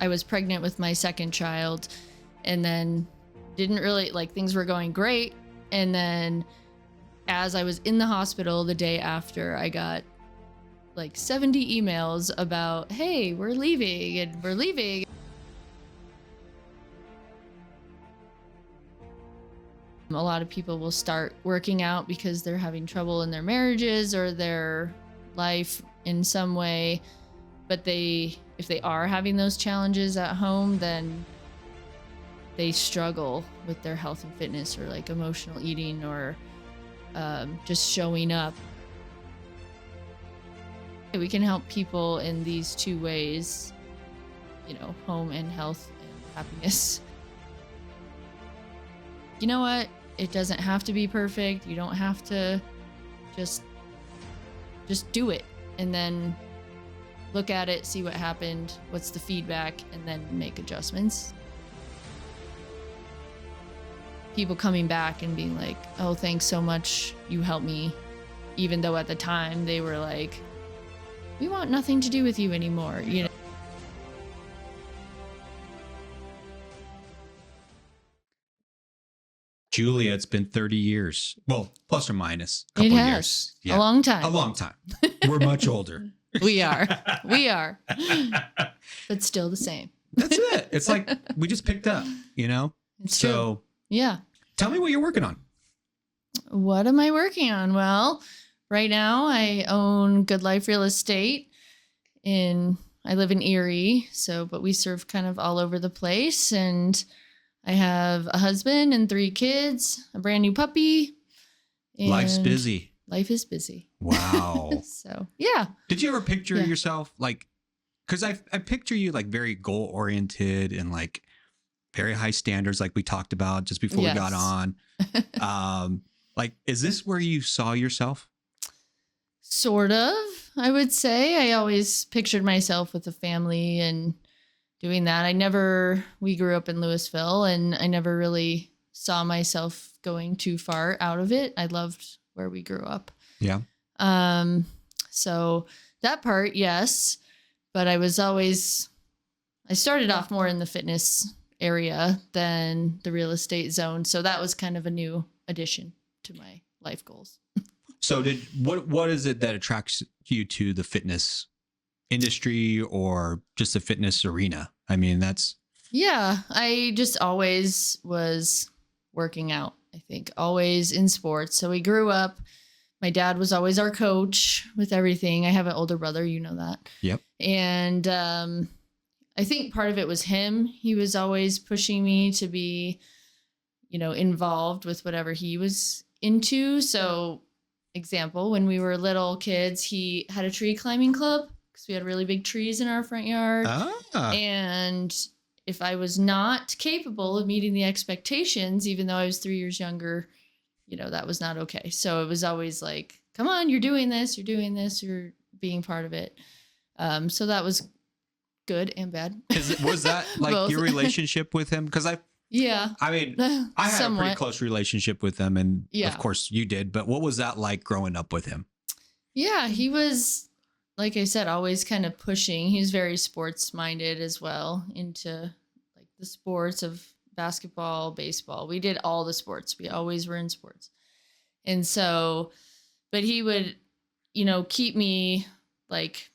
I was pregnant with my second child, and then didn't really like, things were going great. And then as I was in the hospital the day after, I got like 70 emails about, hey, we're leaving and we're leaving. A lot of people will start working out because they're having trouble in their marriages or their life in some way. But if they are having those challenges at home, then they struggle with their health and fitness, or like emotional eating, or just showing up. We can help people in these two ways, home and health and happiness. You know what? It doesn't have to be perfect. You don't have to just do it, and then look at it, see what happened, what's the feedback, and then make adjustments. People coming back and being like, oh, thanks so much, you helped me. Even though at the time they were like, we want nothing to do with you anymore, Julia, it's been 30 years. Well, plus or minus a couple it has. years. Yeah. A long time. A long time. We're much older. We are. But still the same. That's it. It's like we just picked up, It's so true. Yeah. Tell me what you're working on. What am I working on? Well, right now I own Good Life Real Estate I live in Erie, but we serve kind of all over the place, and I have a husband and 3 kids, a brand new puppy. Life's busy. Life is busy. Wow. So, yeah. Did you ever picture yourself because I picture you like very goal oriented and like very high standards, like we talked about just before we got on. Is this where you saw yourself? Sort of, I would say. I always pictured myself with a family and doing that. We grew up in Louisville, and I never really saw myself going too far out of it. I loved where we grew up. Yeah. So that part, yes. But I started off more in the fitness area than the real estate zone. So that was kind of a new addition to my life goals. So what is it that attracts you to the fitness industry or just the fitness arena? I mean, I just always was working out, I think, always in sports. So we grew up, my dad was always our coach with everything. I have an older brother, you know that. Yep. And I think part of it was him. He was always pushing me to be, involved with whatever he was into. So, example, when we were little kids, he had a tree climbing club because we had really big trees in our front yard. And if I was not capable of meeting the expectations, even though I was 3 years younger, that was not okay. So it was always like, come on, you're doing this, you're being part of it. So that was good and bad. Was that like your relationship with him? Because I had somewhat. a pretty close relationship with him, and of course you did, but what was that like growing up with him? Yeah, he was, like I said, always kind of pushing. He was very sports minded as well, into like the sports of basketball, baseball. We did all the sports. We always were in sports. And so, but he would, keep me like,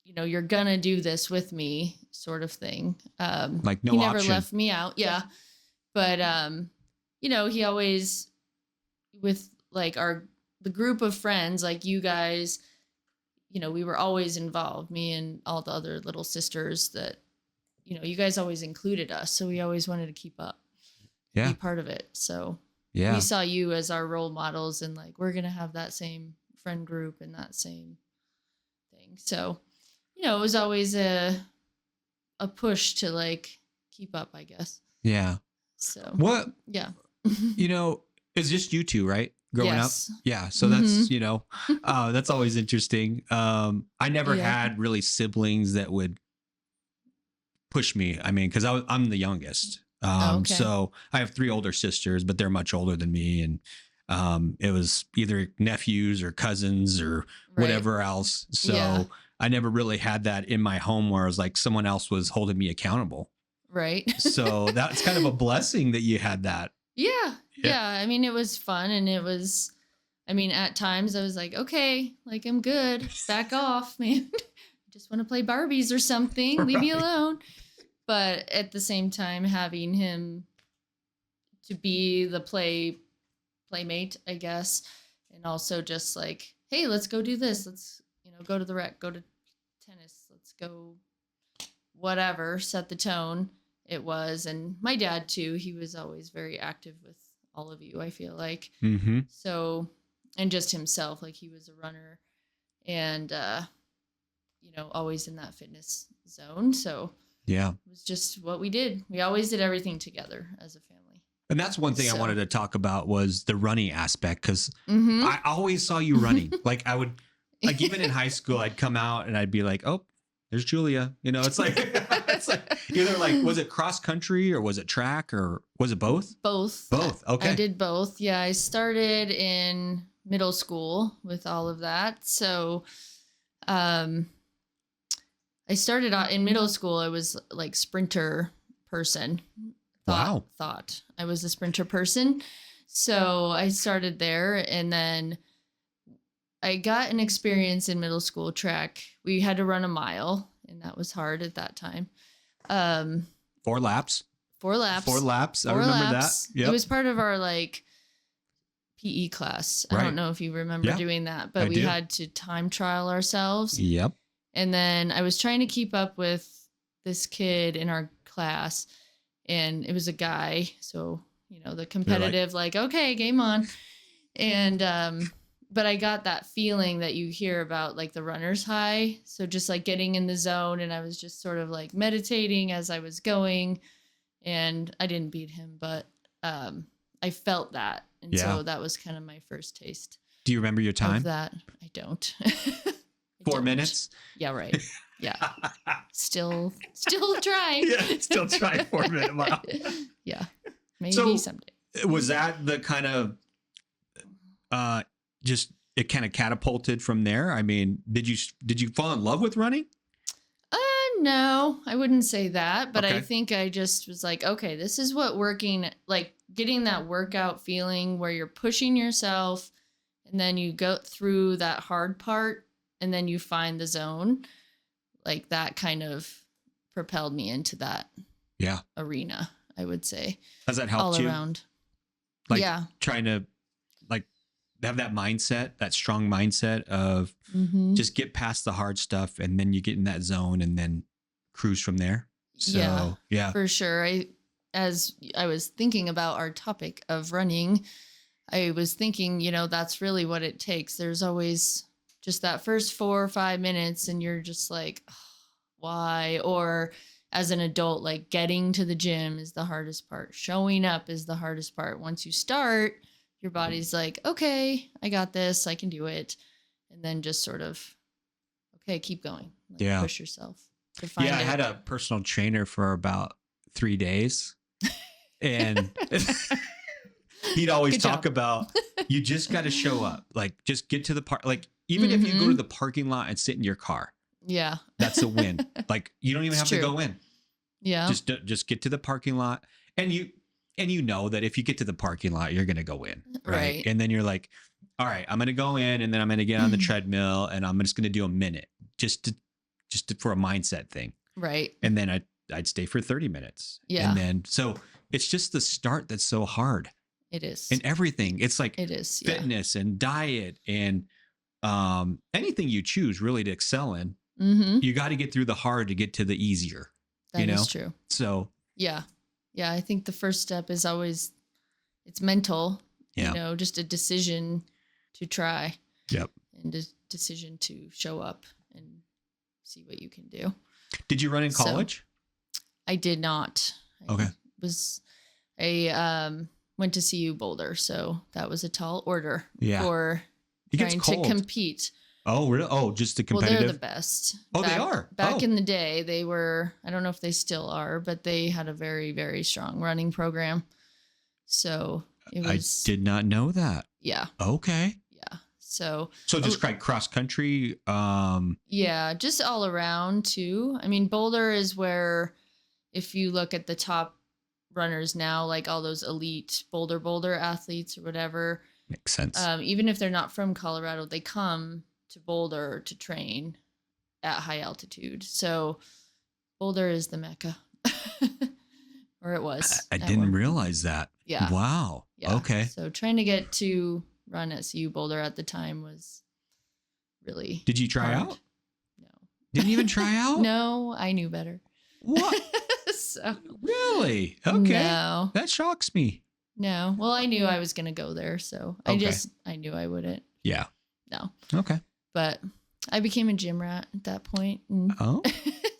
you're gonna do this with me, sort of thing. Like no he never option. left me out. Yeah. But, he always, with like the group of friends, like you guys, we were always involved, me and all the other little sisters that, you guys always included us. So we always wanted to keep up, be part of it. So we saw you as our role models, and like, we're going to have that same friend group and that same thing. So, it was always a push to like keep up, I guess. Yeah. So what? Yeah. It's just you two, right? Growing up. Yeah. So that's, that's always interesting. I never had really siblings that would push me. I mean, cause I'm the youngest. So I have 3 older sisters, but they're much older than me. And, it was either nephews or cousins or whatever else. So, I never really had that in my home where it was like someone else was holding me accountable. Right. So that's kind of a blessing that you had that. Yeah. I mean, it was fun, and it was, I mean, at times I was like, okay, like I'm good. Back off, man. I just want to play Barbies or something. Right. Leave me alone. But at the same time, having him to be the playmate, I guess, and also just like, hey, let's go do this. Let's, go to the rec, go to tennis. Let's go whatever, set the tone. It was. And my dad too, he was always very active with all of you, I feel like. Mm-hmm. So, and just himself, like he was a runner and, always in that fitness zone. So yeah, it was just what we did. We always did everything together as a family. And that's one thing I wanted to talk about was the running aspect. Cause I always saw you running. Like I would, like even in high school, I'd come out and I'd be like, oh, there's Julia. It's like, either like, was it cross country or was it track or was it both? Both. Okay. I did both. Yeah. I started in middle school with all of that. So, I started out in middle school. I was like sprinter person. Thought I was a sprinter person. So I started there, and then I got an experience in middle school track. We had to run a mile, and that was hard at that time. 4 laps. 4 laps. 4 laps. I remember that. Yep. It was part of our like PE class. Right. I don't know if you remember doing that, but we had to time trial ourselves. Yep. And then I was trying to keep up with this kid in our class, and it was a guy. So, the competitive, like, okay, game on. And, but I got that feeling that you hear about like the runner's high. So just like getting in the zone, and I was just sort of like meditating as I was going, and I didn't beat him, but, I felt that. And so that was kind of my first taste. Do you remember your time? Of that? I don't. 4 minutes? Yeah, right. Yeah. Still trying. Yeah, still trying 4 minute mile. Yeah. Maybe someday. Was that the kind of just it kind of catapulted from there? I mean, did you fall in love with running? No, I wouldn't say that, but okay. I think I just was like, okay, this is what working, like getting that workout feeling where you're pushing yourself, and then you go through that hard part, and then you find the zone. Like that kind of propelled me into that arena, I would say. Has that helped you? All around. Like trying to like have that mindset, that strong mindset of just get past the hard stuff, and then you get in that zone and then cruise from there. So yeah, for sure. As I was thinking about our topic of running, I was thinking, that's really what it takes. There's always just that first 4 or 5 minutes, and you're just like, oh, why? Or as an adult, like getting to the gym is the hardest part. Showing up is the hardest part. Once you start, your body's like, okay, I got this. I can do it. And then just sort of, okay, keep going. Like push yourself to find it. I had a personal trainer for about 3 days. And he'd always talk about, you just got to show up. Like, just get to the park. Like, even if you go to the parking lot and sit in your car. Yeah. That's a win. Like, you don't even have to go in. Yeah. Just get to the parking lot. And you know that if you get to the parking lot, you're going to go in. Right. And then you're like, all right, I'm going to go in, and then I'm going to get on the treadmill, and I'm just going to do a minute for a mindset thing. Right. And then I'd stay for 30 minutes. Yeah. And then, so it's just the start that's so hard. It is. And everything. It's like it is fitness and diet and anything you choose really to excel in. You got to get through the hard to get to the easier. That is true. So yeah. I think the first step is always, it's mental, just a decision to try. Yep. And a decision to show up and see what you can do. Did you run in college? So, I did not. Okay. I went to CU Boulder, so that was a tall order for trying to compete. Oh, really? Oh, just the competitive? Well, they're the best. Oh, they are? Back in the day, they were, I don't know if they still are, but they had a very, very strong running program. So it was... I did not know that. Yeah. Okay. Yeah. So just like cross country. Yeah, just all around too. I mean, Boulder is where, if you look at the top runners now, like all those elite Boulder athletes or whatever, makes sense. Even if they're not from Colorado, they come to Boulder to train at high altitude. So Boulder is the Mecca, or it was. I didn't realize that. Yeah. Wow. Yeah. Okay. So trying to get to run at CU Boulder at the time was really. Did you try hard. out? No. Didn't even try out? No, I knew better. What? So, really? Okay. No. That shocks me. No. Well, I knew I was going to go there. So I knew I wouldn't. Yeah. No. Okay. But I became a gym rat at that point. And oh,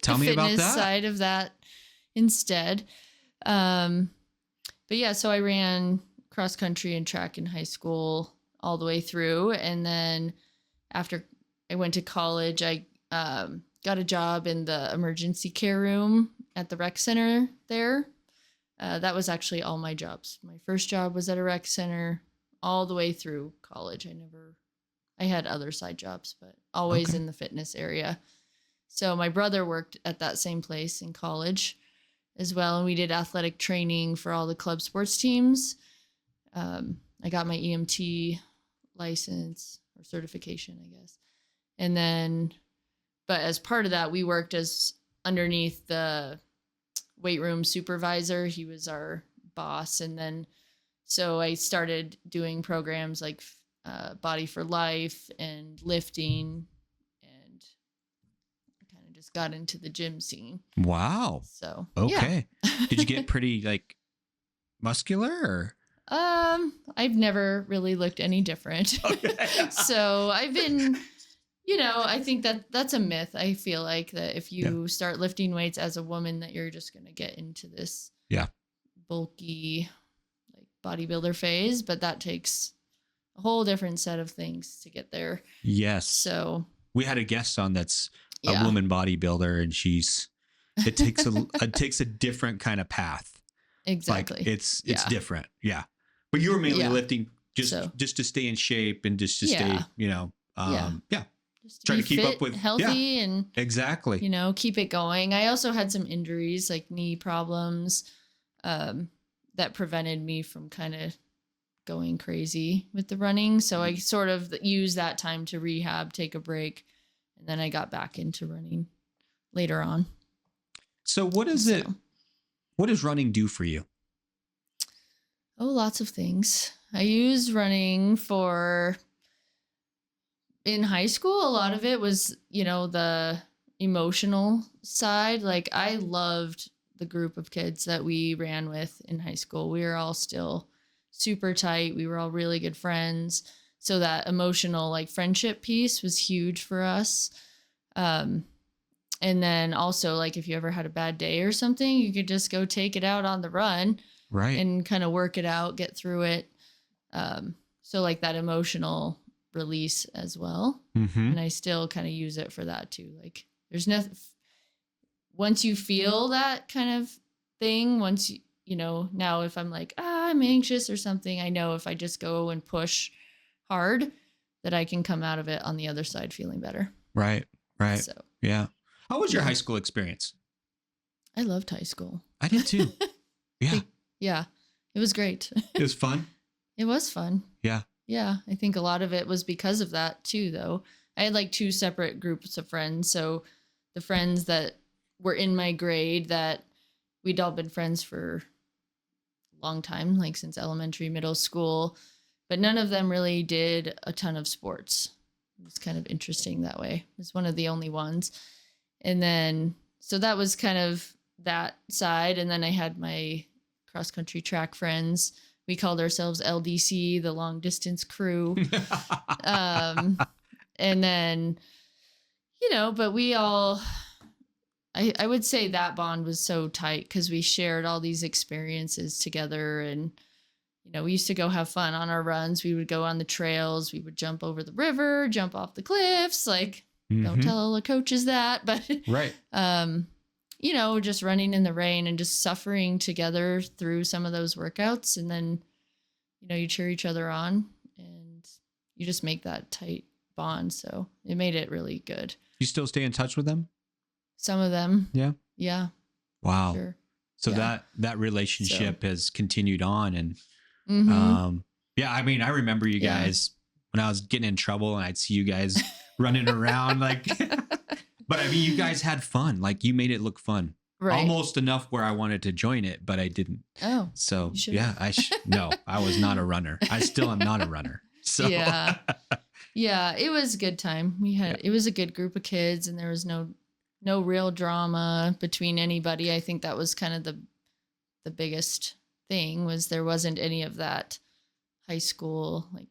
tell me about that. Fitness side of that instead. But yeah, so I ran cross country and track in high school all the way through. And then after I went to college, I got a job in the emergency care room at the rec center there. That was actually all my jobs. My first job was at a rec center all the way through college. I had other side jobs, but always in the fitness area. So my brother worked at that same place in college as well. And we did athletic training for all the club sports teams. I got my EMT license or certification, I guess. And then, but as part of that, we worked as underneath the weight room supervisor. He was our boss. And then, so I started doing programs like Body for Life and lifting, and kind of just got into the gym scene. Wow. So, okay. Yeah. Did you get pretty like muscular or? I've never really looked any different. Okay. So I've been, I think that's a myth. I feel like that if you start lifting weights as a woman, that you're just going to get into this bulky like bodybuilder phase, but that takes a whole different set of things to get there. Yes. So we had a guest on that's a woman bodybuilder, and it takes a different kind of path. Exactly. Like it's different. Yeah. But you were mainly lifting just to stay in shape and just to stay, just try to keep fit, up with healthy and exactly, keep it going. I also had some injuries, like knee problems, that prevented me from kind of going crazy with the running. So I sort of used that time to rehab, take a break, and then I got back into running later on. So what does running do for you? Oh, lots of things. I use running in high school. A lot of it was, the emotional side. Like I loved the group of kids that we ran with in high school. We were all still super tight. We were all really good friends. So that emotional like friendship piece was huge for us. And then also like if you ever had a bad day or something, you could just go take it out on the run. Right. And kind of work it out, get through it. So like that emotional release as well. Mm-hmm. And I still kind of use it for that too. Like there's nothing, once you feel that kind of thing, once now if I'm like, I'm anxious or something, I know if I just go and push hard that I can come out of it on the other side feeling better. Right. Right. So, yeah. How was your high school experience? I loved high school. I did too. Yeah. Yeah, it was great. It was fun. It was fun. Yeah. Yeah, I think a lot of it was because of that too, though. I had like two separate groups of friends. So the friends that were in my grade that we'd all been friends for a long time, like since elementary, middle school, but none of them really did a ton of sports. It was kind of interesting that way. It was one of the only ones. And then, so that was kind of that side. And then I had my cross-country track friends. We called ourselves LDC, the long distance crew. And then, but we all, I would say that bond was so tight because we shared all these experiences together. And, we used to go have fun on our runs. We would go on the trails. We would jump over the river, jump off the cliffs. Like, don't tell all the coaches that, but right. Just running in the rain and just suffering together through some of those workouts. And then, you cheer each other on and, you just make that tight bond. So it made it really good. You still stay in touch with them? Some of them. Yeah. Yeah. Wow. Sure. So yeah. that relationship has continued on. And yeah, I mean, I remember you guys when I was getting in trouble and I'd see you guys running around like, but I mean, you guys had fun. Like you made it look fun. Right. Almost enough where I wanted to join it, but I didn't. Oh. So yeah, no, I was not a runner. I still am not a runner. So yeah. Yeah, it was a good time. It was a good group of kids and there was no real drama between anybody. I think that was kind of the biggest thing was there wasn't any of that high school like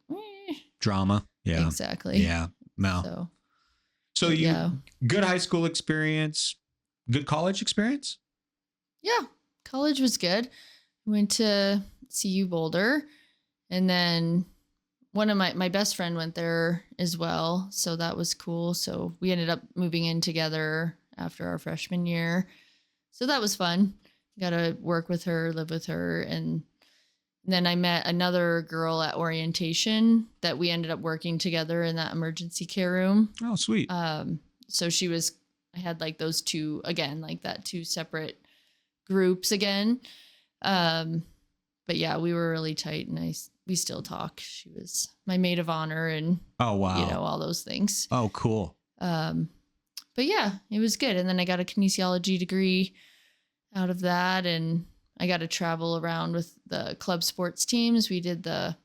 drama. Yeah, exactly. Yeah. No. So good high school experience, good college experience. Yeah, college was good. Went to CU Boulder, and then one of my best friend went there as well. So that was cool. So we ended up moving in together after our freshman year. So that was fun. Got to work with her, live with her. And then I met another girl at orientation that we ended up working together in that emergency care room. Oh, sweet. So I had like those two separate groups again. But yeah, we were really tight and we still talk. She was my maid of honor and oh wow, all those things. Oh, cool. But yeah, it was good. And then I got a kinesiology degree out of that, and I got to travel around with the club sports teams. We did the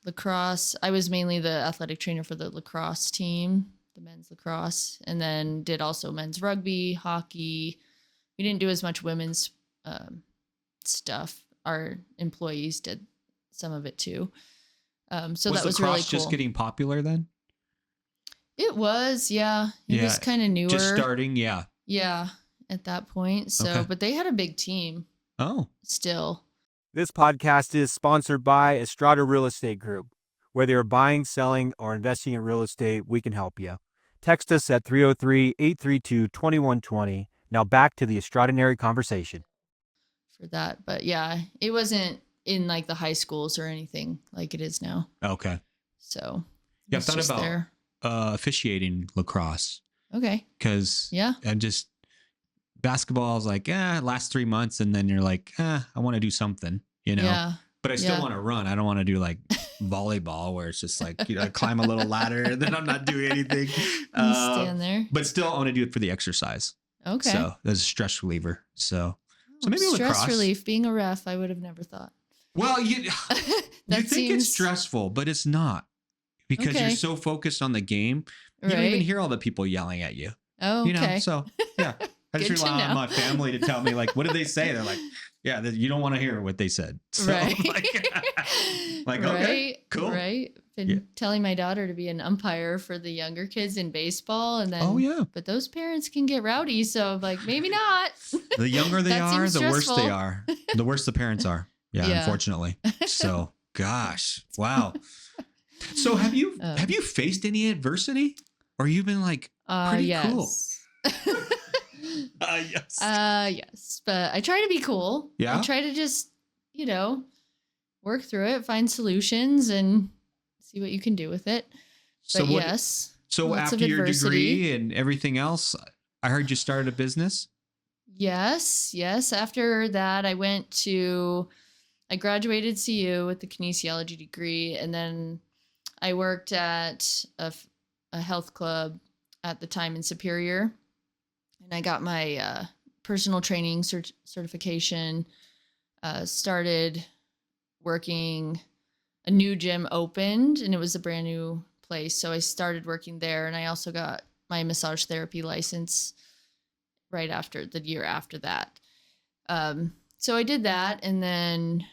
lacrosse. I was mainly the athletic trainer for the lacrosse team, the men's lacrosse, and then did also men's rugby, hockey. We didn't do as much women's stuff. Our employees did some of it too. So that was really cool. Just getting popular then? It was, yeah. It was kind of newer. Just starting, yeah. Yeah, at that point. So, But they had a big team. Oh. Still. This podcast is sponsored by Estrada Real Estate Group. Whether you're buying, selling, or investing in real estate, we can help you. Text us at 303-832-2120. Now back to the Estradanary Conversation. For that. But yeah, it wasn't in like the high schools or anything like it is now. Okay. So yeah, I've thought about officiating lacrosse. Okay. Because I just basketball, I was like, last 3 months, and then you're like, I want to do something, Yeah. But I still want to run. I don't want to do like volleyball where it's just like, I climb a little ladder and then I'm not doing anything. Stand there. But still, I want to do it for the exercise. Okay. So there's a stress reliever. So maybe stress lacrosse. Relief. Being a ref, I would have never thought. Well, you think it's stressful, but it's not because you're so focused on the game. You don't even hear all the people yelling at you. Oh, okay. So yeah, I just rely on my family to tell me like, what did they say? They're like, yeah, you don't want to hear what they said. So, right. Okay, cool. Right. Been telling my daughter to be an umpire for the younger kids in baseball, and then but those parents can get rowdy, so like maybe not. The younger they are, the worse they are. The worse the parents are. Yeah. Unfortunately. So, gosh, wow. So have you faced any adversity, or you've been like pretty cool? Yes. Yes, but I try to be cool. Yeah. I try to just work through it, find solutions, and see what you can do with it. But yes. So after your degree and everything else, I heard you started a business. Yes. After that, I graduated CU with the kinesiology degree, and then I worked at a health club at the time in Superior, and I got my personal training certification, started working. A new gym opened, and it was a brand new place. So I started working there, and I also got my massage therapy license right after the year after that. So I did that, and then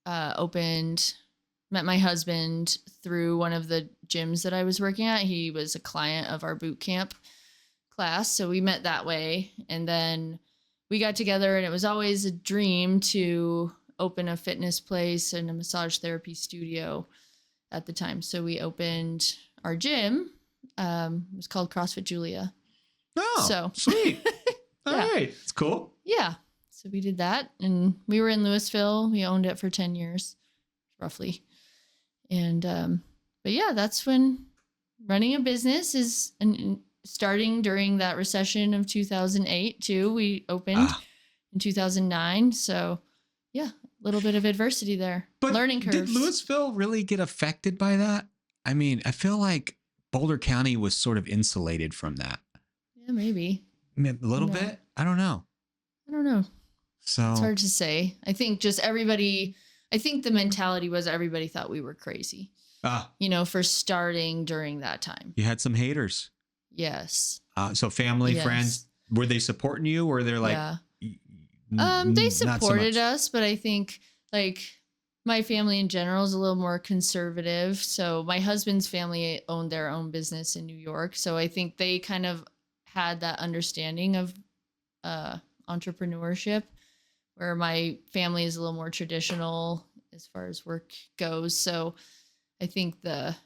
met my husband through one of the gyms that I was working at. He was a client of our boot camp class. So we met that way. And then we got together, and it was always a dream to open a fitness place and a massage therapy studio at the time. So we opened our gym. It was called CrossFit Julia. Oh, so sweet. All right. It's cool. Yeah. So we did that, and we were in Louisville. We owned it for 10 years, roughly. And, but yeah, that's when running a business is starting during that recession of 2008 too. We opened in 2009. So yeah, a little bit of adversity there. But learning curves. Did Louisville really get affected by that? I mean, I feel like Boulder County was sort of insulated from that. Yeah, maybe. A little bit? I don't know. So it's hard to say. I think the mentality was everybody thought we were crazy. For starting during that time. You had some haters. Yes. So family, friends, were they supporting you, or they're like, they supported us, but I think like my family in general is a little more conservative. So my husband's family owned their own business in New York. So I think they kind of had that understanding of entrepreneurship, where my family is a little more traditional as far as work goes. So I think the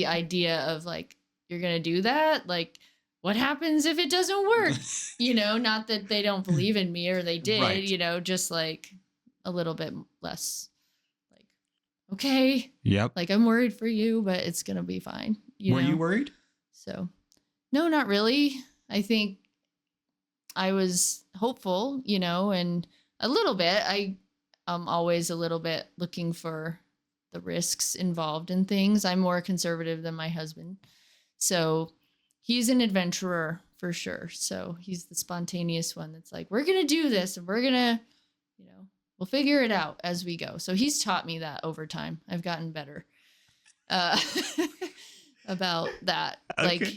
idea of like, you're going to do that, like, what happens if it doesn't work? Not that they don't believe in me or they did, right. Just like a little bit less like, okay. Yep. Like, I'm worried for you, but it's going to be fine. Were you worried? So, no, not really. I think I was hopeful, and a little bit. I'm always a little bit looking for the risks involved in things. I'm more conservative than my husband. So he's an adventurer for sure. So he's the spontaneous one that's like, we're going to do this and we're going to, we'll figure it out as we go. So he's taught me that over time. I've gotten better about that. Okay. Like,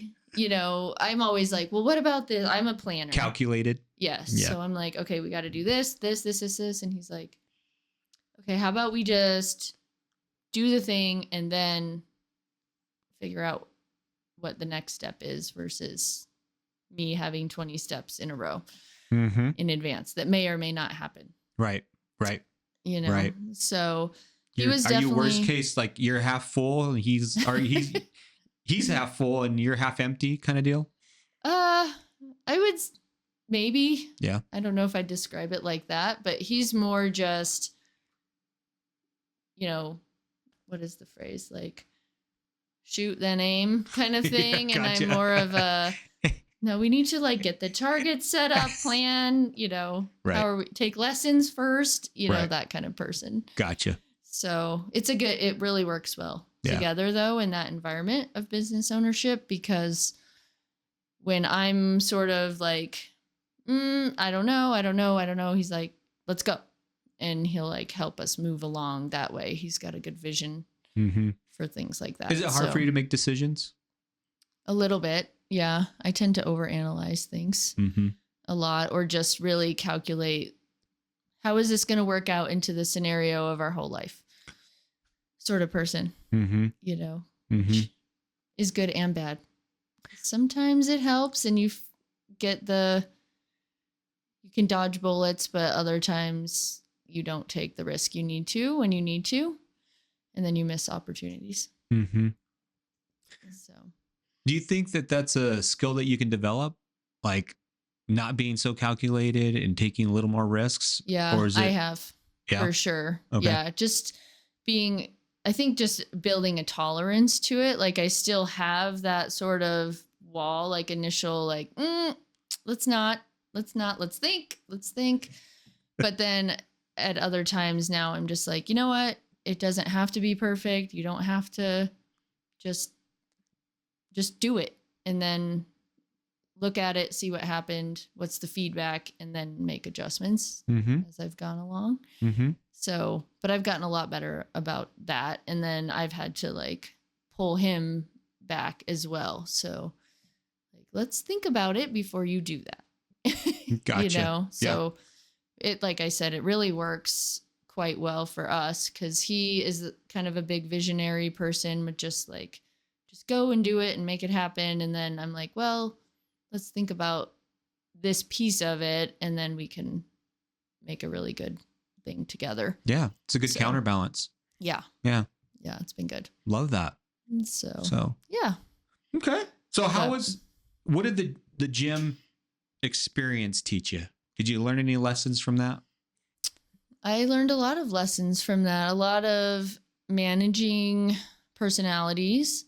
I'm always like, well, what about this? I'm a planner. Calculated. Yes. Yeah. So I'm like, okay, we got to do this. And he's like, okay, how about we just do the thing and then figure out what the next step is versus me having 20 steps in a row in advance that may or may not happen. Right. Right. So he was definitely. Are you worst case, like you're half full and he's half full and you're half empty kind of deal? I would maybe. Yeah. I don't know if I'd describe it like that, but he's more just, what is the phrase? Like, shoot then aim kind of thing. Yeah, gotcha. And I'm more of a, no, we need to like get the target set up, plan, right. Take lessons first, right. That kind of person. Gotcha. So it really works well together though, in that environment of business ownership, because when I'm sort of like, I don't know. He's like, let's go. And he'll like help us move along that way. He's got a good vision for things like that. Is it hard for you to make decisions? A little bit. Yeah. I tend to overanalyze things a lot, or just really calculate, how is this going to work out into the scenario of our whole life sort of person, which is good and bad. Sometimes it helps and you can dodge bullets, but other times you don't take the risk you need to when you need to, and then you miss opportunities. So, do you think that that's a skill that you can develop, like not being so calculated and taking a little more risks? Yeah, I have for sure. Okay. Yeah, just building a tolerance to it. Like I still have that sort of wall, like initial, like, let's think. But then at other times now I'm just like, you know what? It doesn't have to be perfect. You don't have to just do it and then look at it, see what happened, what's the feedback, and then make adjustments as I've gone along. So, but I've gotten a lot better about that. And then I've had to like pull him back as well. So like, let's think about it before you do that. Gotcha. So it, like I said, it really works quite well for us because he is kind of a big visionary person, but just go and do it and make it happen. And then I'm like, well, let's think about this piece of it, and then we can make a really good thing together. Yeah, it's a good counterbalance. Yeah. Yeah. Yeah, it's been good. Love that. So yeah. Okay. So what did the gym experience teach you? Did you learn any lessons from that? I learned a lot of lessons from that. A lot of managing personalities.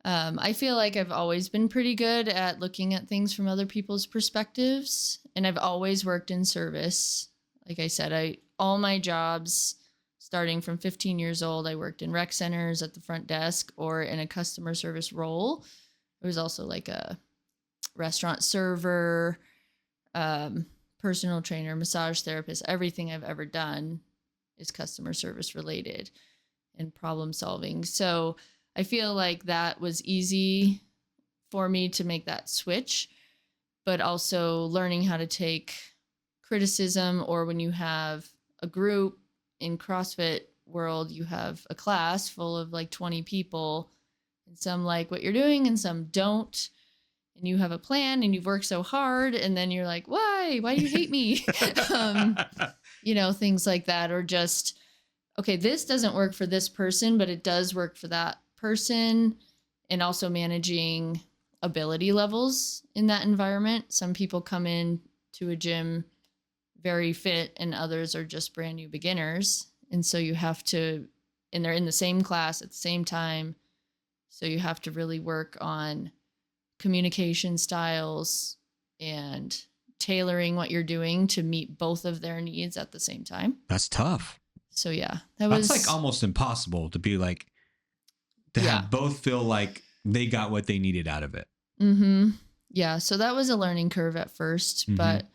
I feel like I've always been pretty good at looking at things from other people's perspectives, and I've always worked in service. Like I said, all my jobs, starting from 15 years old, I worked in rec centers at the front desk or in a customer service role. I was also like a restaurant server, personal trainer, massage therapist. Everything I've ever done is customer service related and problem solving. So I feel like that was easy for me to make that switch, but also learning how to take criticism, or when you have a group in CrossFit world, you have a class full of like 20 people, and some like what you're doing and some don't. And you have a plan and you've worked so hard, and then you're like, why do you hate me? Things like that, or just, okay, this doesn't work for this person, but it does work for that person. And also managing ability levels in that environment. Some people come in to a gym very fit and others are just brand new beginners. And so you have to, and they're in the same class at the same time. So you have to really work on communication styles and tailoring what you're doing to meet both of their needs at the same time. That's tough. So yeah, that's like almost impossible to be like, to have both feel like they got what they needed out of it. Mm-hmm. Yeah. So that was a learning curve at first, but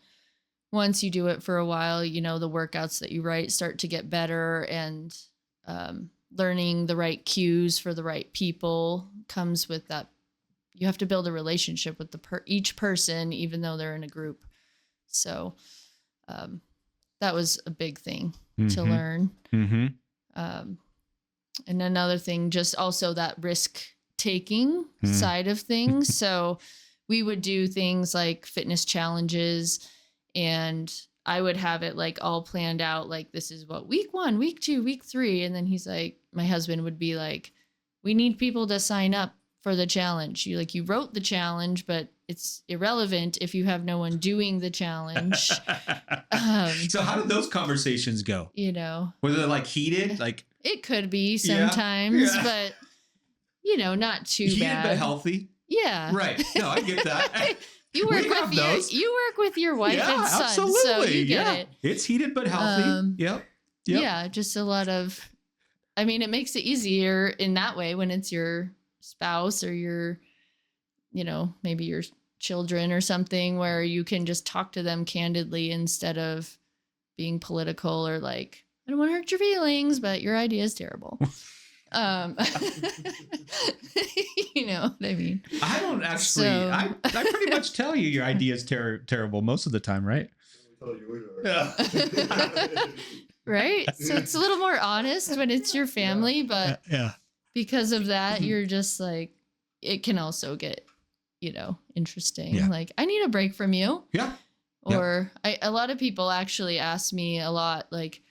once you do it for a while, the workouts that you write start to get better, and learning the right cues for the right people comes with that. You have to build a relationship with each person, even though they're in a group. So that was a big thing to learn. Mm-hmm. And another thing, just also that risk taking side of things. So we would do things like fitness challenges, and I would have it like all planned out. Like, this is what week 1, week 2, week 3. And then my husband would be like, we need people to sign up for the challenge. You wrote the challenge, but it's irrelevant if you have no one doing the challenge. So how did those conversations go? Were they like heated? Like, it could be sometimes, but not too heated bad. But healthy. Yeah. Right. No, I get that. You work with your wife and son, absolutely. So you get it. It's heated but healthy. Yep. Yeah, just a lot of. I mean, it makes it easier in that way when it's your spouse or your, maybe your children or something, where you can just talk to them candidly instead of being political or like, I don't want to hurt your feelings, but your idea is terrible. You know what I mean? I don't actually. I pretty much tell you your idea is terrible most of the time, right? Right? So it's a little more honest when it's your family, but because of that, you're just like, it can also get, interesting. Yeah. Like, I need a break from you. Yeah. Or a lot of people actually ask me a lot, like,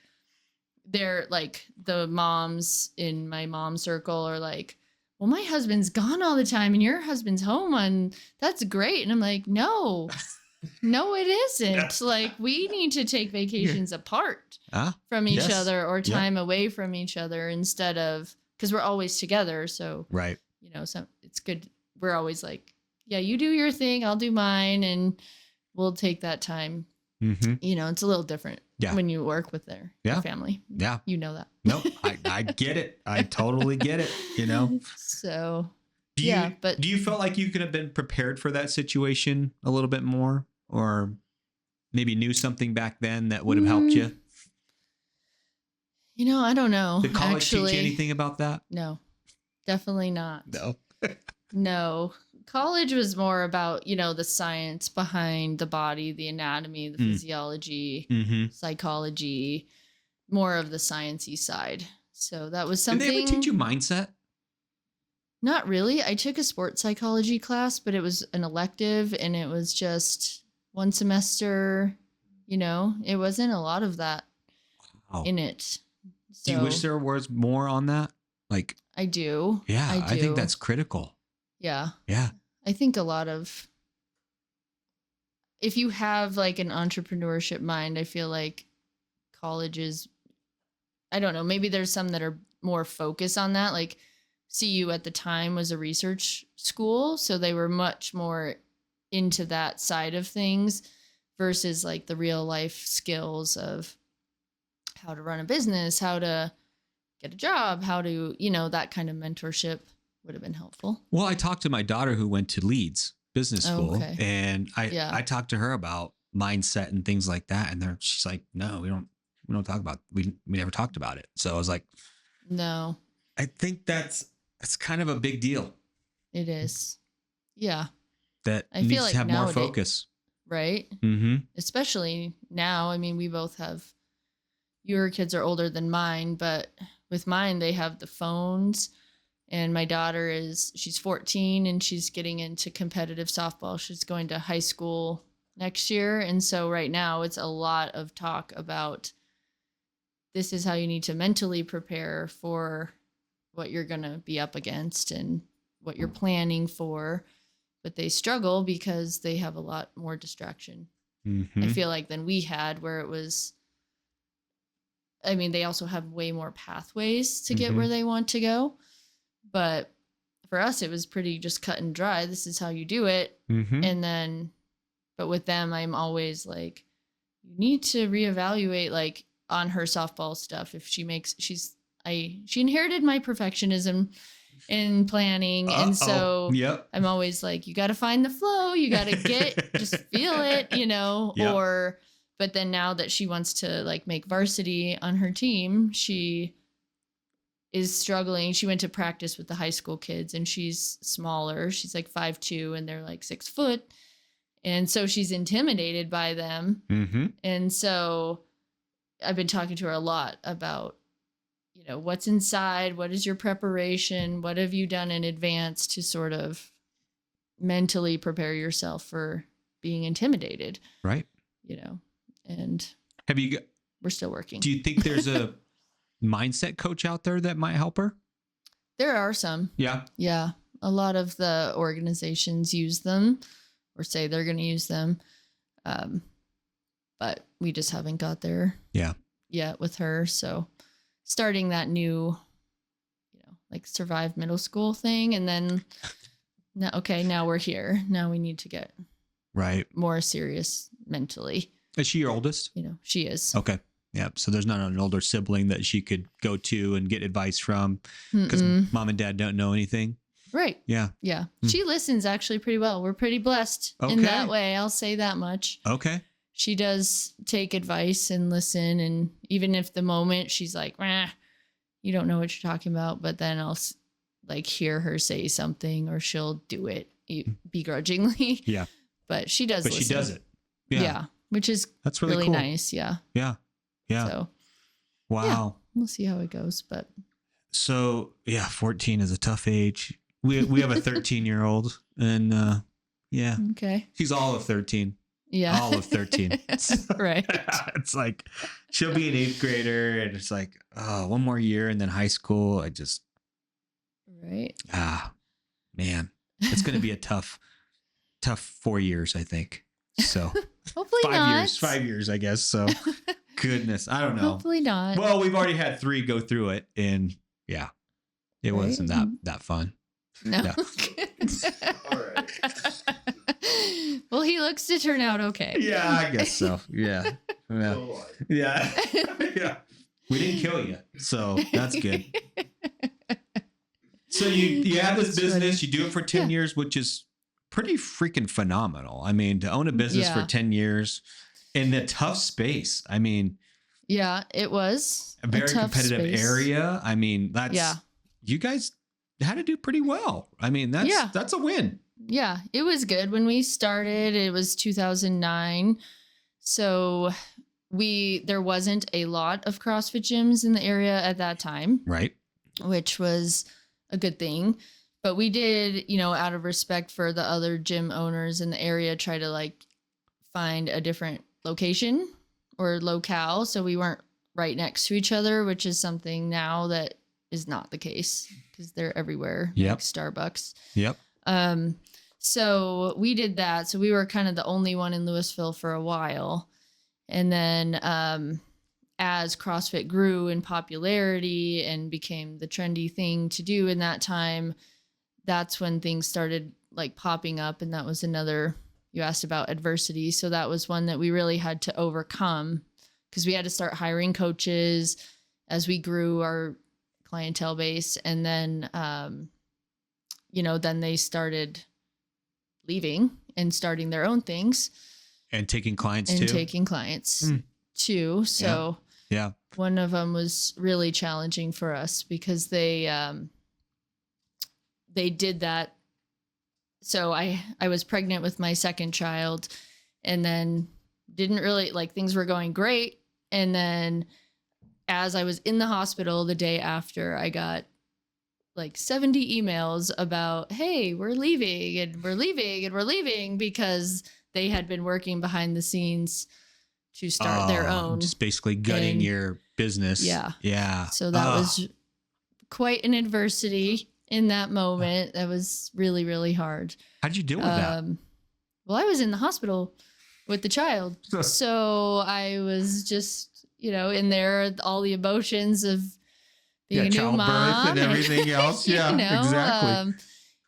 they're like, the moms in my mom circle are like, well, my husband's gone all the time and your husband's home, and that's great. And I'm like, no, it isn't. Like, we need to take vacations apart from each other, or time away from each other, instead of, because we're always together. So, right. So it's good. We're always like, yeah, you do your thing, I'll do mine, and we'll take that time. Mm-hmm. It's a little different when you work with your family. Yeah. You know that. Nope. I get it. I totally get it, So, do you feel like you could have been prepared for that situation a little bit more, or maybe knew something back then that would have helped you? I don't know. Did college teach you anything about that? No, definitely not. No. No. College was more about, the science behind the body, the anatomy, the physiology, psychology, more of the sciencey side. So that was something. Did they ever teach you mindset? Not really. I took a sports psychology class, but it was an elective, and it was just one semester. It wasn't a lot of that in it. So, do you wish there was more on that? Like, I do. Yeah, I think that's critical. Yeah. Yeah. I think a lot of, if you have like an entrepreneurship mind, I feel like colleges, I don't know, maybe there's some that are more focus on that. Like CU at the time was a research school, so they were much more into that side of things versus like the real life skills of how to run a business, how to get a job, how to, that kind of mentorship would have been helpful. Well, I talked to my daughter who went to Leeds Business School, and I talked to her about mindset and things like that, and she's like, no, we don't talk about, we never talked about it. So I was like, no, I think that's kind of a big deal. It is. Yeah. That I needs feel like to have more focus. Right. Mm-hmm. Especially now. I mean, we both have, your kids are older than mine, but with mine, they have the phones. And my daughter she's 14 and she's getting into competitive softball. She's going to high school next year. And so right now it's a lot of talk about this is how you need to mentally prepare for what you're going to be up against and what you're planning for. But they struggle because they have a lot more distraction, I feel like, than we had, where it was, I mean, they also have way more pathways to get where they want to go. But for us, it was pretty just cut and dry. This is how you do it. And then, but with them, I'm always like, you need to reevaluate, like, on her softball stuff. If she inherited my perfectionism in planning. And so I'm always like, you got to find the flow. You got to just feel it, but then now that she wants to like make varsity on her team, she is struggling. She went to practice with the high school kids and she's smaller. She's like 5'2" and they're like 6 foot. And so she's intimidated by them. And so I've been talking to her a lot about, what's inside, what is your preparation, what have you done in advance to sort of mentally prepare yourself for being intimidated. Right. And we're still working. Do you think there's a mindset coach out there that might help her? There are some. Yeah. Yeah. A lot of the organizations use them or say they're going to use them. But we just haven't got there yet with her. So starting that new, like survive middle school thing. And then now we're here. Now we need to get more serious mentally. Is she your oldest? She is. Okay. Yeah. So there's not an older sibling that she could go to and get advice from because mom and dad don't know anything. Right. Yeah. Yeah. She listens actually pretty well. We're pretty blessed in that way. I'll say that much. Okay. She does take advice and listen. And even if the moment she's like, you don't know what you're talking about, but then I'll like hear her say something or she'll do it begrudgingly. Yeah. But she does listen. She does it. Yeah. Which is that's really cool. Nice. Yeah. Yeah. Yeah. So, wow. We'll see how it goes. But so, 14 is a tough age. We have a 13-year-old and okay. She's all of 13. Yeah. All of 13. Right. It's like she'll be an 8th grader and it's like, one more year and then high school. Right. Man, it's going to be a tough 4 years, I think. So hopefully 5 years, I guess. So goodness, I don't know. Hopefully not. Well, we've already had 3 go through it and it wasn't that fun. No. Yeah. All right. Well, he looks to turn out okay. Yeah, I guess so. Yeah. Yeah. We didn't kill you, so that's good. So you have this business, you do it for 10 years, which is pretty freaking phenomenal. I mean, to own a business for 10 years in a tough space. I mean, it was a very competitive area. I mean, you guys had to do pretty well. I mean, that's a win. Yeah, it was good. When we started, it was 2009. So there wasn't a lot of CrossFit gyms in the area at that time. Right. Which was a good thing. But we did, out of respect for the other gym owners in the area, try to like find a different location or locale. So we weren't right next to each other, which is something now that is not the case because they're everywhere. Yep. Like Starbucks. Yep. So we did that. So we were kind of the only one in Louisville for a while. And then as CrossFit grew in popularity and became the trendy thing to do in that time, that's when things started like popping up. And that was another, you asked about adversity. So that was one that we really had to overcome, because we had to start hiring coaches as we grew our clientele base. And then, then they started leaving and starting their own things. And taking clients too. So yeah. One of them was really challenging for us because they did that. So I was pregnant with my second child, and then didn't really things were going great. And then as I was in the hospital the day after, I got 70 emails about, hey, we're leaving and we're leaving and we're leaving, because they had been working behind the scenes to start their own. Just basically gutting your business. Yeah. Yeah. So that was quite an adversity in that moment. That was really, really hard. How'd you deal with that? Well, I was in the hospital with the child. So I was just, in there, all the emotions of being a new mom and everything else. Yeah, exactly.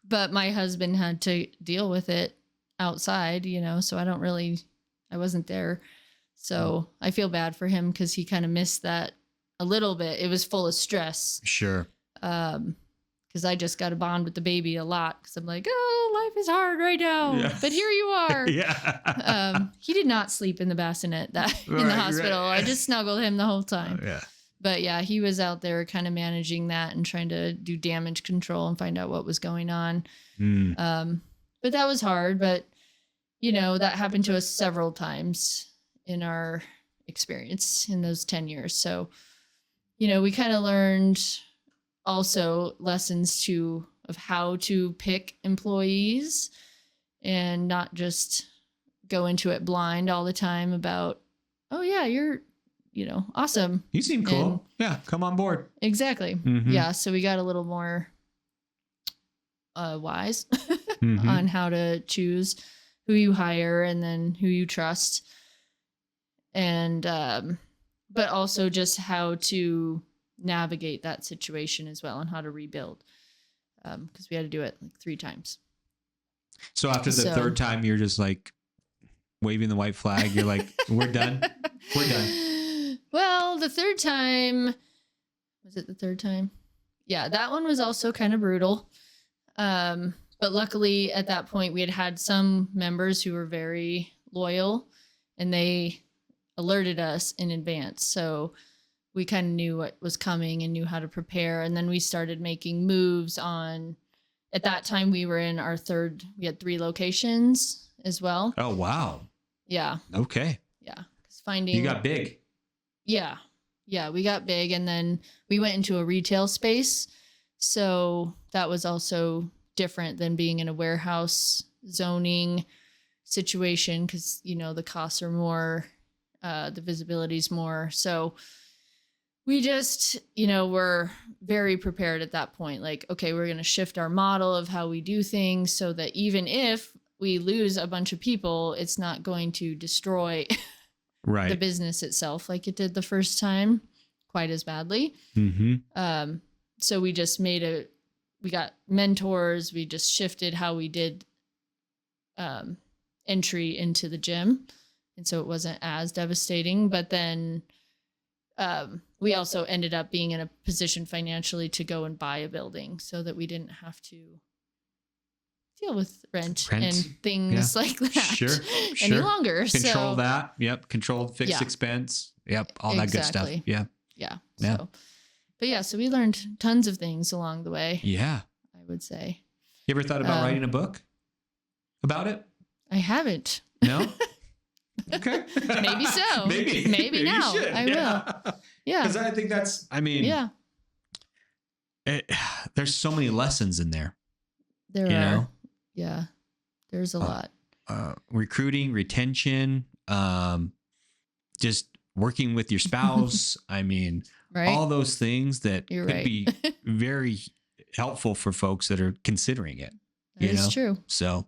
But my husband had to deal with it outside, so I wasn't there. So I feel bad for him because he kind of missed that a little bit. It was full of stress. Sure. Because I just got to bond with the baby a lot, because I'm like, oh, life is hard right now. Yeah. But here you are. Yeah. He did not sleep in the bassinet in the hospital. Right. I just snuggled him the whole time. Yeah. But yeah, he was out there kind of managing that and trying to do damage control and find out what was going on. But that was hard. But, that happened to us several times in our experience in those 10 years. So, we kind of learned also lessons of how to pick employees and not just go into it blind all the time about, oh yeah, you're, awesome. You seem cool. Yeah. Come on board. Exactly. Mm-hmm. Yeah. So we got a little more wise on how to choose who you hire and then who you trust. And, but also just how to navigate that situation as well and how to rebuild. Because we had to do it 3 times. So after the third time, you're just waving the white flag. You're like, we're done. We're done. Well, the third time, was it the third time? Yeah, that one was also kind of brutal. But luckily at that point we had some members who were very loyal, and they alerted us in advance. So we kind of knew what was coming and knew how to prepare. And then we started making moves at that time we were in we had 3 locations as well. Oh, wow. Yeah. Okay. Yeah. You got big. Yeah. Yeah. We got big, and then we went into a retail space. So that was also different than being in a warehouse zoning situation, because, the costs are more, the visibility is more. So we just, were very prepared at that point. Okay, we're going to shift our model of how we do things so that even if we lose a bunch of people, it's not going to destroy the business itself like it did the first time quite as badly. Mm-hmm. So we just we got mentors. We just shifted how we did entry into the gym. And so it wasn't as devastating. But then we also ended up being in a position financially to go and buy a building so that we didn't have to deal with rent and things like that any longer. Control that. Yep. Controlled fixed expense. Yep. All that good stuff. Yeah. Yeah. So we learned tons of things along the way. Yeah. I would say. You ever thought about writing a book about it? I haven't. No? Okay. Maybe so. Maybe now. I will. Yeah. Because I think that's, there's so many lessons in there. There are. Yeah. There's a lot. Recruiting, retention, just working with your spouse. All those things that could be very helpful for folks that are considering it. It's true. So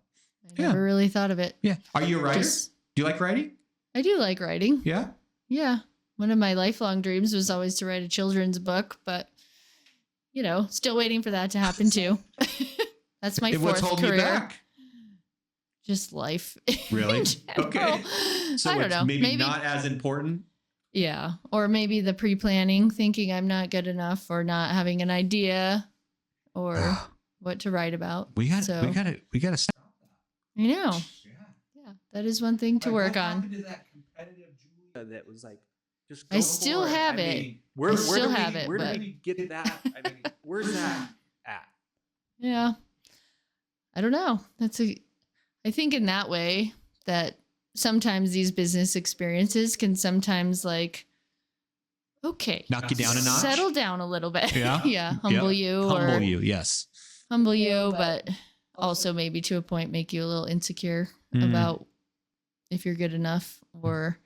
I never really thought of it. Yeah. Are you a writer? Do you like writing? I do like writing. Yeah. Yeah. one of my lifelong dreams was always to write a children's book, but still waiting for that to happen too. That's my fourth career. Me back? Just life. Really? Okay. So I don't know. Maybe not as important. Yeah. Or maybe the pre-planning, thinking I'm not good enough or not having an idea or what to write about. We gotta stop that. I know. Yeah. That is one thing to work on. Happened to that competitive Julia that was like, just I still have it. Where do we get that? I mean, where's that at? Yeah. I don't know. I think in that way that sometimes these business experiences can sometimes knock you down a notch, settle down a little bit. Yeah. Yeah. Humble you. Yes. Humble you, but also maybe to a point make you a little insecure about if you're good enough or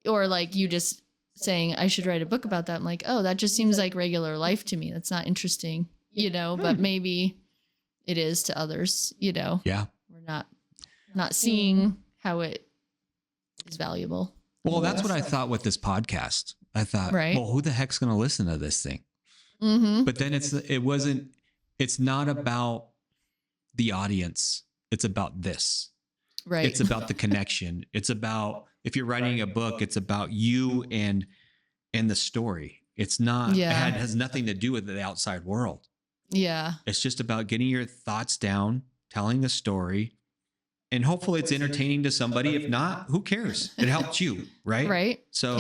like you just saying I should write a book about that. I'm like, oh, that just seems like regular life to me. That's not interesting, but maybe it is to others, Yeah. We're not seeing how it is valuable. Well, that's what I thought with this podcast. I thought, well, who the heck's going to listen to this thing? Mm-hmm. But then it's not about the audience. It's about this. Right. It's about the connection. It's about, if you're writing a book, it's about you and the story. It's not, it has nothing to do with the outside world. Yeah. It's just about getting your thoughts down, telling a story, and hopefully it's entertaining to somebody. If not, who cares? It helped you, right? Right. So,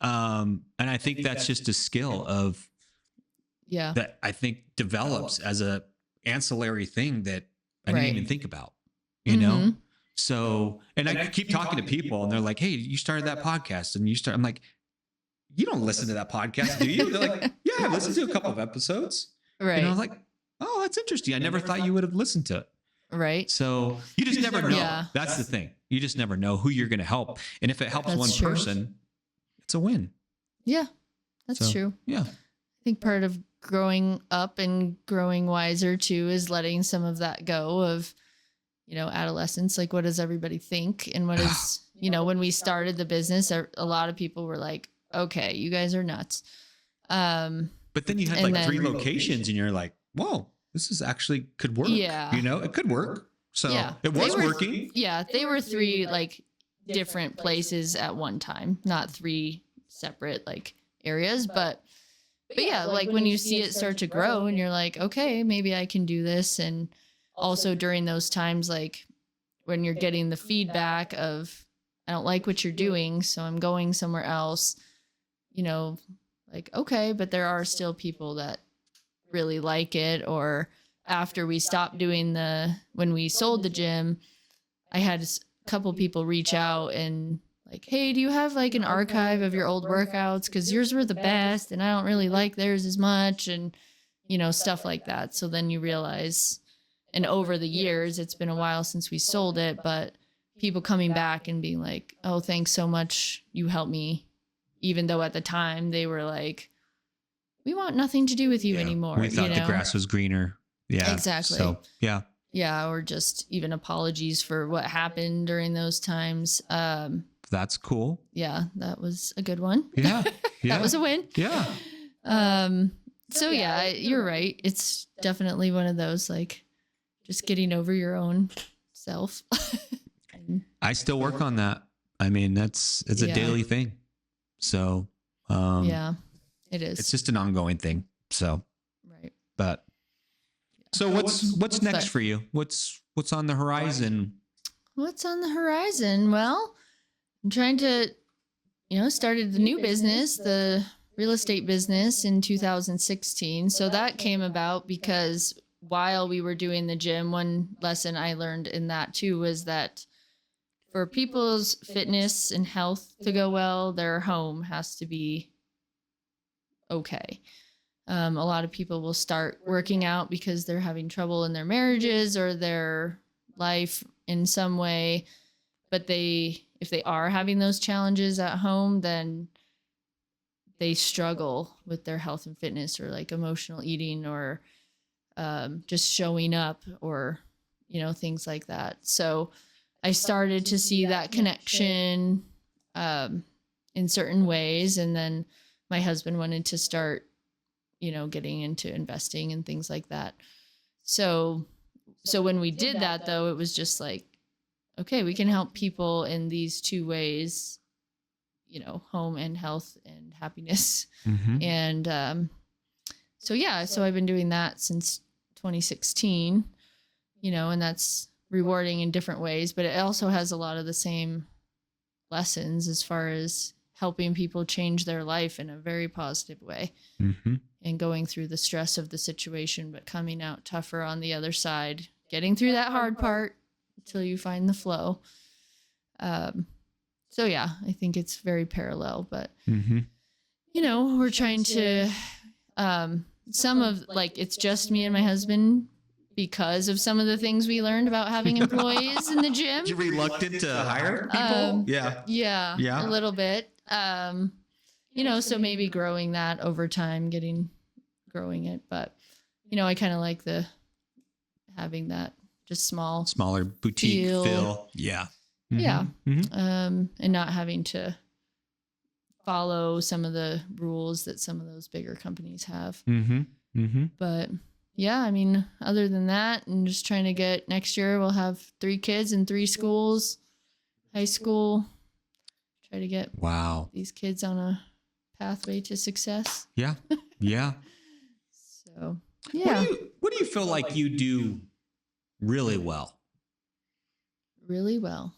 and I think that's just a skill of, that I think develops as a ancillary thing that I didn't even think about, you know? So, and I keep talking to people and they're like, hey, you started that podcast and I'm like, you don't listen to that podcast, do you? They're like, yeah, I listened to a couple of episodes. Right. And I was like, oh, that's interesting. I never thought you would have listened to it. Right. So you just never know. Yeah. That's the thing. You just never know who you're going to help. And if it helps one person, it's a win. Yeah, that's true. Yeah. I think part of growing up and growing wiser too is letting some of that go of, adolescence. Like, what does everybody think? And what is, when we started the business, a lot of people were like, okay, you guys are nuts. But then you had like 3 locations and you're like, whoa, this is actually could work. Yeah. It could work. So it was working. Yeah. They were 3 like different places at one time, not 3 separate like areas. But yeah, like when you see it start to grow and you're like, okay, maybe I can do this. And also during those times, like when you're getting the feedback of, I don't like what you're doing, so I'm going somewhere else, like, okay, but there are still people that really like it. Or after we stopped doing when we sold the gym, I had a couple people reach out and like, hey, do you have like an archive of your old workouts? Because yours were the best and I don't really like theirs as much, and, stuff like that. So then you realize, and over the years, it's been a while since we sold it, but people coming back and being like, oh, thanks so much. You helped me. Even though at the time they were like, we want nothing to do with you anymore. We thought the grass was greener. Yeah. Exactly. So, yeah. Yeah. Or just even apologies for what happened during those times. That's cool. Yeah. That was a good one. Yeah. That was a win. Yeah. So yeah, you're right. It's definitely one of those, like, just getting over your own self. I still work on that. I mean, it's a daily thing. So, yeah, it is. It's just an ongoing thing. So, right. But so what's next for you? What's on the horizon? What's on the horizon? Well, I'm trying to, started the new business, the real estate business in 2016. So that came about because while we were doing the gym, one lesson I learned in that too was that for people's fitness and health to go well, their home has to be okay. A lot of people will start working out because they're having trouble in their marriages or their life in some way. But if they are having those challenges at home, then they struggle with their health and fitness, or like emotional eating, or just showing up, or, things like that. So I started to see that connection in certain ways. And then my husband wanted to start, getting into investing and things like that. So when we did that, though, it was just like, okay, we can help people in these two ways, home and health and happiness. Mm-hmm. And so I've been doing that since 2016, and that's rewarding in different ways, but it also has a lot of the same lessons as far as helping people change their life in a very positive way, mm-hmm. and going through the stress of the situation, but coming out tougher on the other side, getting through that hard part until you find the flow. So yeah, I think it's very parallel, but mm-hmm. We're trying to, some of like, it's just me and my husband because of some of the things we learned about having employees in the gym. You're reluctant to hire people? Yeah, a little bit. So maybe growing that over time, growing it, but I kind of like having that just smaller boutique feel. Yeah. Mm-hmm. Yeah. Mm-hmm. And not having to follow some of the rules that some of those bigger companies have. Mm-hmm. Mm-hmm. But yeah, I mean, other than that, and just trying to get next year, we'll have 3 kids in 3 schools, high school, try to get these kids on a pathway to success. Yeah. Yeah. So, yeah. What do you feel like you do really well? Really well.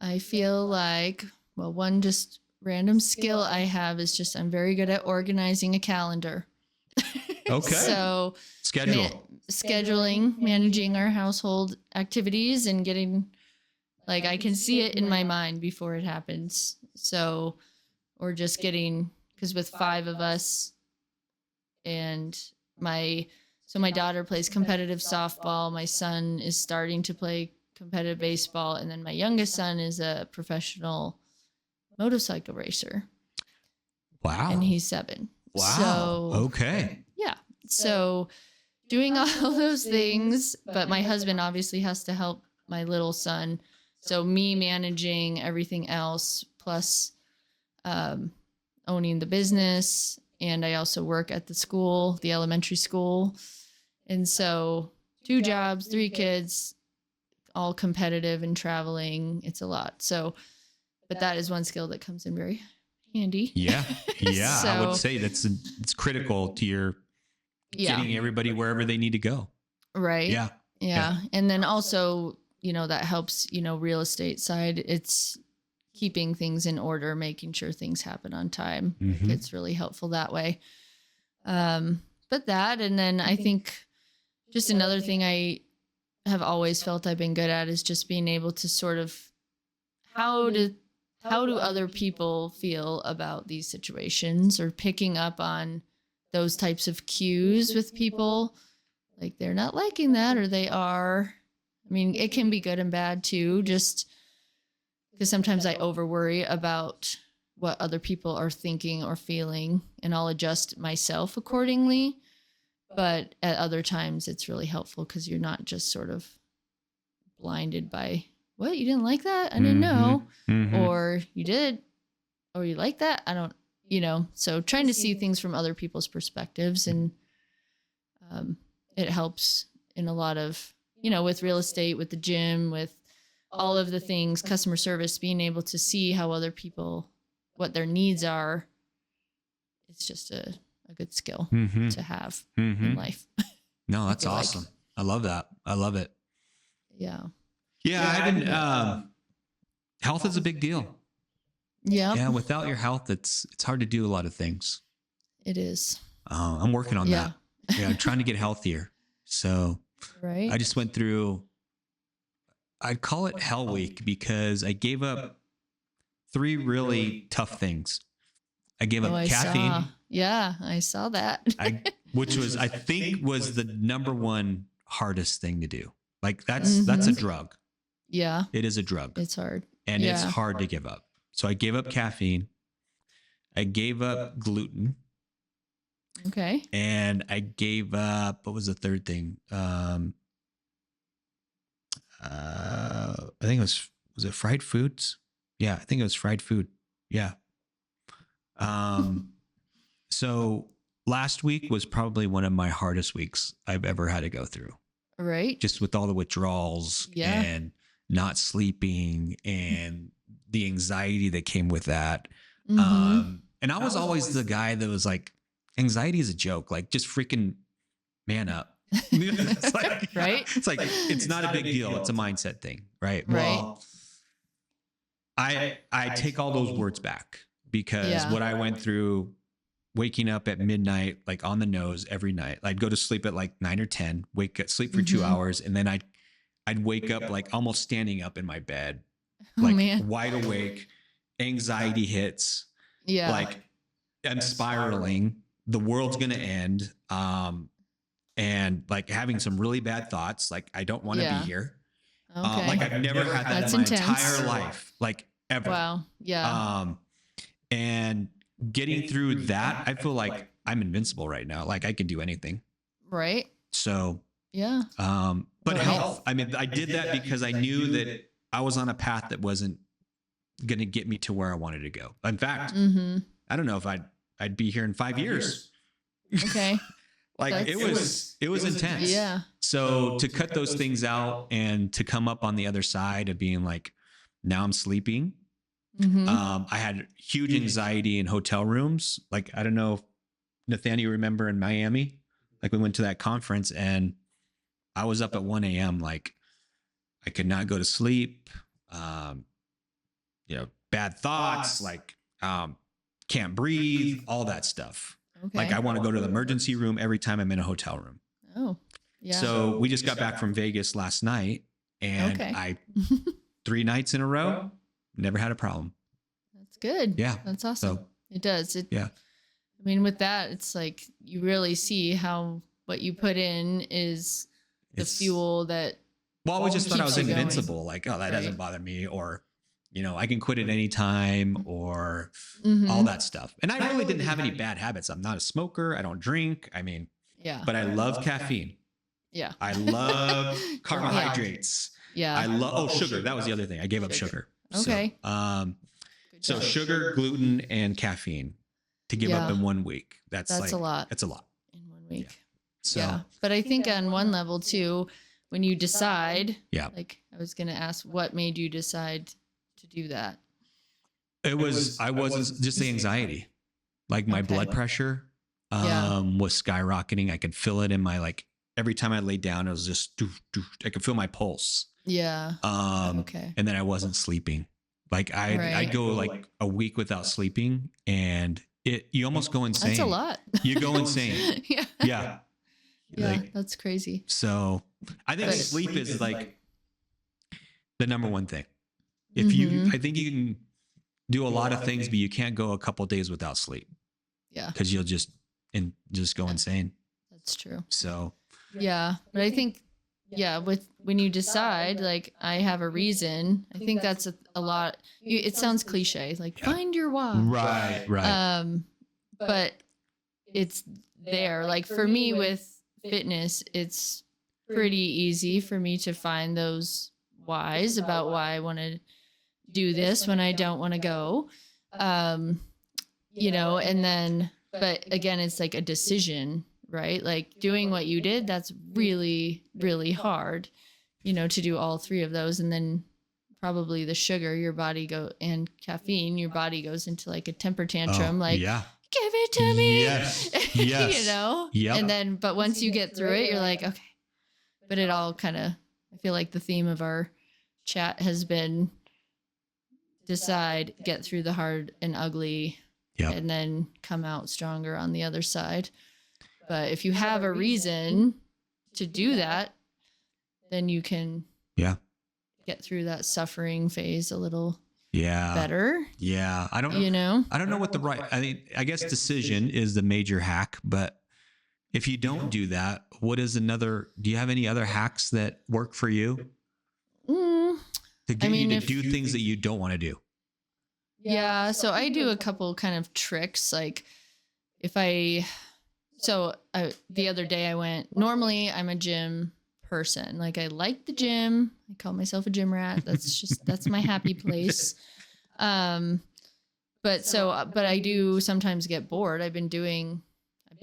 I feel like, well, one just random skill I have is just I'm very good at organizing a calendar. Okay. So scheduling, managing our household activities and getting, like, I can see it in my mind before it happens. So, or just getting, because with 5 of us and my daughter plays competitive softball. My son is starting to play competitive baseball. And then my youngest son is a professional motorcycle racer. Wow. And he's 7. Wow. So, okay. Yeah. So doing all those things, but my husband obviously has to help my little son. So me managing everything else, plus owning the business. And I also work at the school, the elementary school. And so 2 jobs, 3 kids, all competitive and traveling. It's a lot. So, but that is one skill that comes in very handy. Yeah. Yeah. So, I would say it's critical to your getting everybody wherever they need to go. Right. Yeah. Yeah. And then also, that helps, real estate side. It's keeping things in order, making sure things happen on time. Mm-hmm. It's really helpful that way. But that, and then I think just another thing I have always felt I've been good at is just being able to sort of, how do other people feel about these situations, or picking up on those types of cues with people, like they're not liking that, or they are. I mean, it can be good and bad too, just because sometimes I over worry about what other people are thinking or feeling, and I'll adjust myself accordingly. But at other times it's really helpful because you're not just sort of blinded by, what, you didn't like that? I didn't know. Mm-hmm. Or you did, or you like that? I don't, so trying to see things from other people's perspectives, and it helps in a lot of, with real estate, with the gym, with all of the things, customer service, being able to see how other people, what their needs are. It's just a good skill to have in life. No, that's awesome. Like. I love that. I love it. Yeah. Yeah. I've been, health is a big deal. Yeah. Yeah. Without your health, it's hard to do a lot of things. It is. I'm working on that. Yeah. I'm trying to get healthier. So right. I just went through, I'd call it hell week, because I gave up 3 really tough things. I gave up caffeine. Yeah, I saw that. Which was, I think, was the number one hardest thing to do. Like that's a drug. Yeah. It is a drug. It's hard. And it's hard to give up. So I gave up caffeine. I gave up gluten. Okay. And I gave up, what was the third thing? I think it was it fried foods? Yeah, I think it was fried food. Yeah. So last week was probably one of my hardest weeks I've ever had to go through. Right. Just with all the withdrawals and not sleeping and the anxiety that came with that. And I was always the guy that was like, anxiety is a joke. Like, just freaking man up. It's like, right. It's like, it's not a big deal. It's a mindset thing. Right. Well, I take all those words back, because what I went through, waking up at midnight, like on the nose every night. I'd go to sleep at like 9 or 10, sleep for 2 hours. And then I'd wake up like almost standing up in my bed, like wide awake, anxiety hits. Yeah. Like, I'm spiraling. The world's going to end. And like having some really bad thoughts. Like, I don't want to be here. Okay. Like, I've never had that in my entire life, like ever. Wow. Yeah. And getting through that, I feel like I'm invincible right now. Like, I can do anything. Right. So, yeah. But health, I mean, I did that because I knew that I was on a path that wasn't going to get me to where I wanted to go. In fact, I don't know if I'd be here in 5 years. Okay. Like, it was intense. Yeah. So to cut those things out and to come up on the other side of being like, now I'm sleeping. I had huge anxiety in hotel rooms. Like, I don't know if Nathaniel, remember in Miami, like we went to that conference and I was up at 1 a.m. Like, I could not go to sleep. Bad thoughts, like, can't breathe, all that stuff. Okay. Like, I want to go to the emergency room every time I'm in a hotel room. Oh, yeah. So we just got back from Vegas last night, and I 3 nights in a row, never had a problem. That's good. Yeah. That's awesome. So, it does. Yeah. I mean, with that, it's like you really see how what you put in is the fuel that. Well, I just thought I was invincible. Going. Like, oh, that doesn't bother me, or, I can quit at any time, or all that stuff. And I really didn't have any bad habits. I'm not a smoker. I don't drink. I mean, but I love caffeine. Yeah. I love carbohydrates. Yeah. I love, sugar. That was the other thing. I gave up sugar. Okay. So sugar, gluten, and caffeine to give up in 1 week. That's like, a lot. That's a lot. In 1 week. Yeah. So, but I think on one level too, when you decide, like I was going to ask, what made you decide to do that? I wasn't just the anxiety, like my blood pressure, was skyrocketing. I could feel it in my, like, every time I laid down, it was just, I could feel my pulse. Yeah. And then I wasn't sleeping. Like, I'd go like a week without sleeping, and you almost go insane. That's a lot. You go insane. Yeah. Yeah. Yeah. Like, that's crazy. So I think sleep is like the number one thing. If I think you can do a lot of things, but you can't go a couple of days without sleep. Yeah. Cause you'll just go insane. That's true. So, yeah. But I think, when you decide, like, I have a reason, I think that's a lot. It sounds cliche, like find your why. Right. Right. But it's there. Like, for me with fitness, it's pretty easy for me to find those whys about why I want to do this when I don't want to go. And then, but again, it's like a decision, right? Like, doing what you did, that's really, really hard, to do all 3 of those. And then probably the sugar, and caffeine, your body goes into like a temper tantrum, give it to me. Yes. Yes. Yep. And then, but once you get through it, you're like, okay. But it all kind of, I feel like the theme of our chat has been get through the hard and ugly, and then come out stronger on the other side. But if you have a reason to do that, then you can get through that suffering phase a little better. Yeah. I don't know what I guess decision is the major hack, but if you don't do that, do you have any other hacks that work for you? To get you to do things that you don't want to do. Yeah. So I do a couple kind of tricks. Like, the other day I went, normally I'm a gym person. Like, I like the gym. I call myself a gym rat. That's my happy place. But but I do sometimes get bored. I've been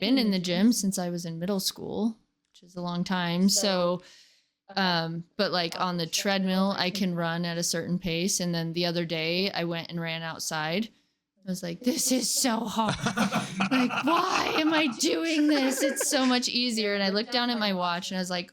in the gym since I was in middle school, which is a long time. So, but like on the treadmill, I can run at a certain pace. And then the other day I went and ran outside. I was like, this is so hard. Like, why am I doing this? It's so much easier. And I looked down at my watch and I was like,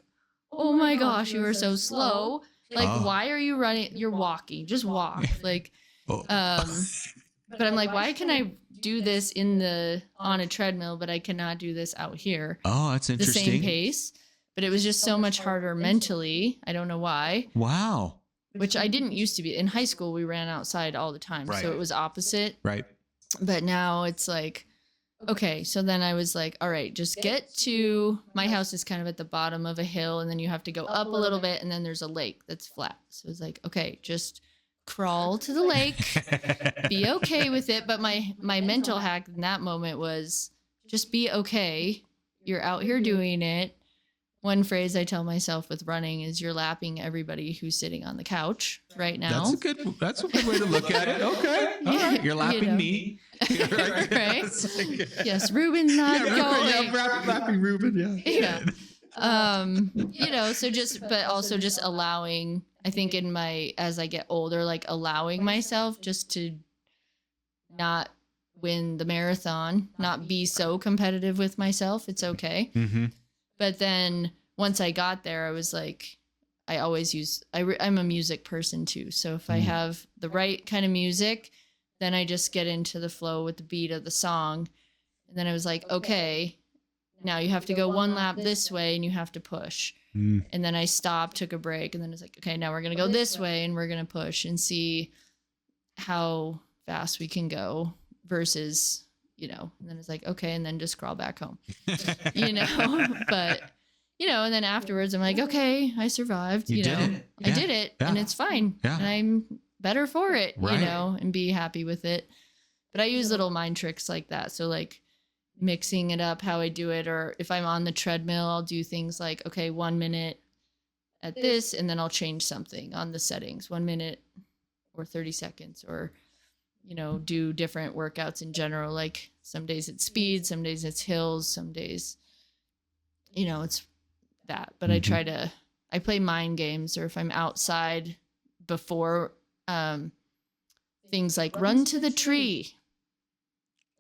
oh my gosh, you are so slow. Like, why are you running? You're walking. Just walk. Like, but I'm like, why can I do this on a treadmill, but I cannot do this out here? Oh, that's interesting. The same pace. But it was just so much harder mentally. I don't know why. Wow. Which I didn't used to be. In high school, we ran outside all the time. Right. So it was opposite. Right. But now it's like, okay. So then I was like, all right, just get to, my house is kind of at the bottom of a hill, and then you have to go up a little bit, and then there's a lake that's flat. So it's like, okay, just crawl to the lake, be okay with it. But my mental hack in that moment was just be okay. You're out here doing it. One phrase I tell myself with running is you're lapping everybody who's sitting on the couch right now. That's a good way to look at it. Okay. All right. You're lapping me. Right? Yes, Ruben's not going. Yeah, lapping Ruben, yeah. But also just allowing, I think as I get older, like allowing myself just to not win the marathon, not be so competitive with myself. It's okay. Mm-hmm. But then once I got there, I was like, I always I'm a music person too. So if I have the right kind of music, then I just get into the flow with the beat of the song. And then I was like, okay, now you have to go one lap this way and you have to push. And then I stopped, took a break, and then it's like, okay, now we're going to go this way and we're going to push and see how fast we can go versus, and then it's like, okay, and then just crawl back home, but, and then afterwards I'm like, okay, I survived, I did it and it's fine. Yeah. And I'm better for it, right. And be happy with it. But I use little mind tricks like that. So like mixing it up how I do it, or if I'm on the treadmill, I'll do things like, okay, 1 minute at this, and then I'll change something on the settings, 1 minute or 30 seconds, or, do different workouts in general. Like some days it's speed, some days it's hills, some days, it's that. But I play mind games, or if I'm outside before, things like run to the tree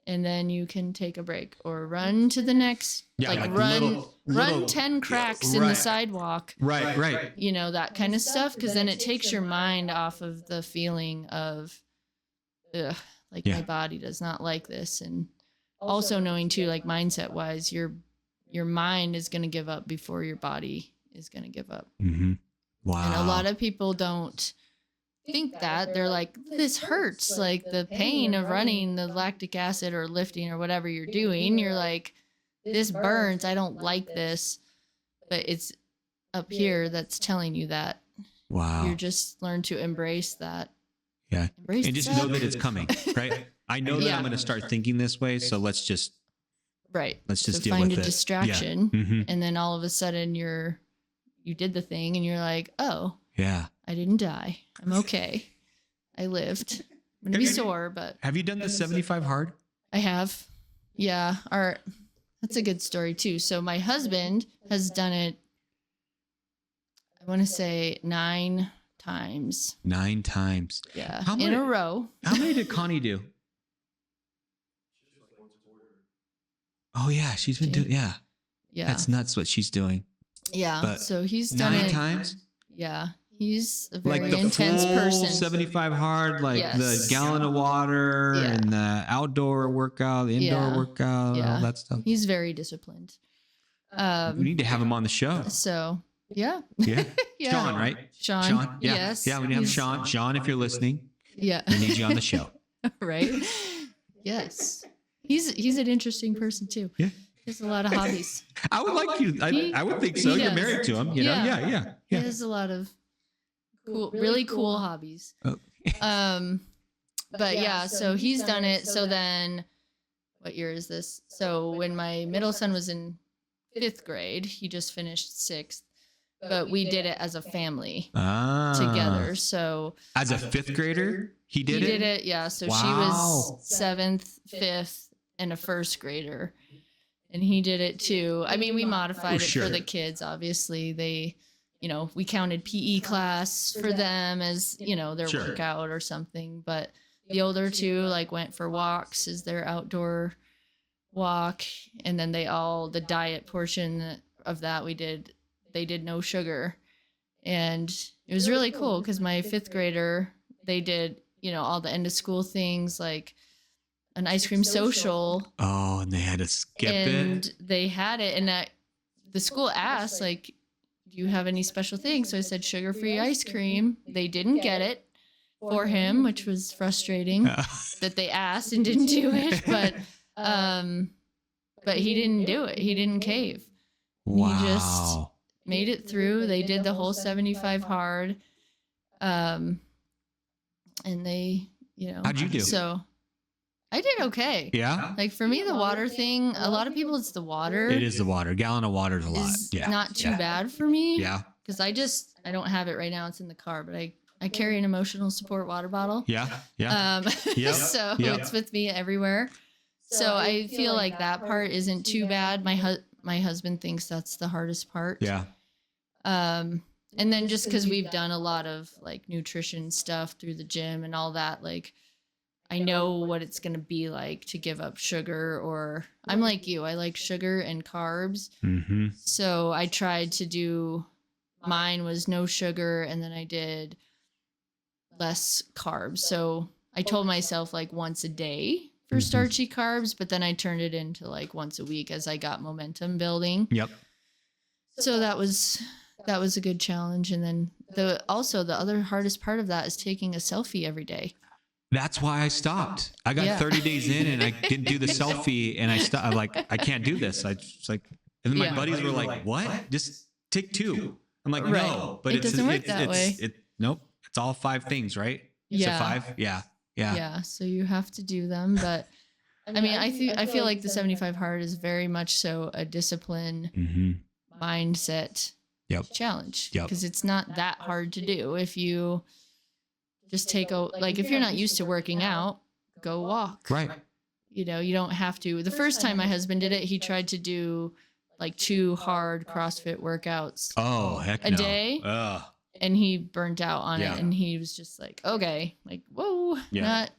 and then you can take a break, or run to the next, run 10 cracks in the sidewalk. Right. That kind of stuff. Cause then it takes your mind off of the feeling of, my body does not like this. And also knowing too, like mindset wise, your mind is going to give up before your body is going to give up. Mm-hmm. Wow. And a lot of people don't think that. They're like, this hurts, like the pain of running, the lactic acid or lifting or whatever you're doing. You're like, this burns. I don't like this. But it's up here that's telling you that. Wow. You just learn to embrace that. Yeah. And just know that it's coming, right? I know that I'm going to start thinking this way. So let's just deal with it. Find a distraction. Yeah. Mm-hmm. And then all of a sudden you did the thing and you're like, oh, yeah, I didn't die. I'm okay. I lived. I'm going to be sore, but. Have you done the 75 hard? I have. Yeah. That's a good story too. So my husband has done it, I want to say 9 times. 9 times. Yeah. In a row. How many did Connie do? Oh yeah. She's been doing, yeah. That's nuts what she's doing. Yeah. But so he's done 9 it. times? Yeah. He's a very the intense full person. 75 hard, the gallon of water and the outdoor workout, the indoor workout, all that stuff. He's very disciplined. We need to have him on the show. So, yeah. Yeah. Sean, right? Sean. Yeah. Yes. Yeah, we need to have Sean. Sean, if you're listening, we need you on the show. Right? Yes. He's an interesting person too. Yeah. He has a lot of hobbies. I would like you. I would think so. You're married to him, you know? Yeah. He has a lot of really cool hobbies. Oh. But yeah, so he's done it. So then, what year is this? So when my middle son was in 5th grade, he just finished 6th. but we did it as a family Ah. together. So as a fifth grader, he did it? Yeah. So Wow. she was 7th, 5th, and a first grader. And he did it too. I mean, we modified it for the kids. Obviously, they, we counted PE class for them as, their workout or something. But the older two like went for walks as their outdoor walk. And then the diet portion of that they did no sugar. And it was really cool because my 5th grader, they did, all the end of school things like an ice cream social. Oh, and they had to skip it. And they had it. And the school asked, like, do you have any special things? So I said sugar-free ice cream. They didn't get it for him, which was frustrating that they asked and didn't do it. But he didn't do it. He didn't cave. Wow. He just made it through. They did the whole 75 hard. And they, How'd you do? So I did okay. Yeah. Like for me, the water thing, a lot of people, it's the water. It is the water. A gallon of water is a lot. Yeah. Not too bad for me. Yeah. Because I don't have it right now. It's in the car, but I carry an emotional support water bottle. Yeah. Yeah. Yep. So it's with me everywhere. So I feel like that part isn't too bad. My husband thinks that's the hardest part. Yeah. And then just because we've done a lot of like nutrition stuff through the gym and all that, like I know what it's going to be like to give up sugar, or I'm like you, I like sugar and carbs. Mm-hmm. So I tried to do, mine was no sugar, and then I did less carbs. So I told myself like once a day for starchy carbs, but then I turned it into like once a week as I got momentum building. Yep. So that was a good challenge. And then the other hardest part of that is taking a selfie every day. That's why I stopped. I got 30 days in and I didn't do the selfie, and I stopped. I'm like, I can't do this. And then my buddies were like, what? Just take 2. I'm like, no, but it doesn't work that way. Nope. It's all 5 things, right? Yeah. Is it 5? Yeah. Yeah. Yeah. So you have to do them. But I mean, I feel like the 75 hard is very much so a discipline mindset challenge. Because it's not that hard to do. If you just if you're not used to working out, go walk. Right. You don't have to. The first time my husband did it, he tried to do like 2 hard CrossFit workouts a day. And he burnt out on it. And he was just like, okay, like, whoa, nope,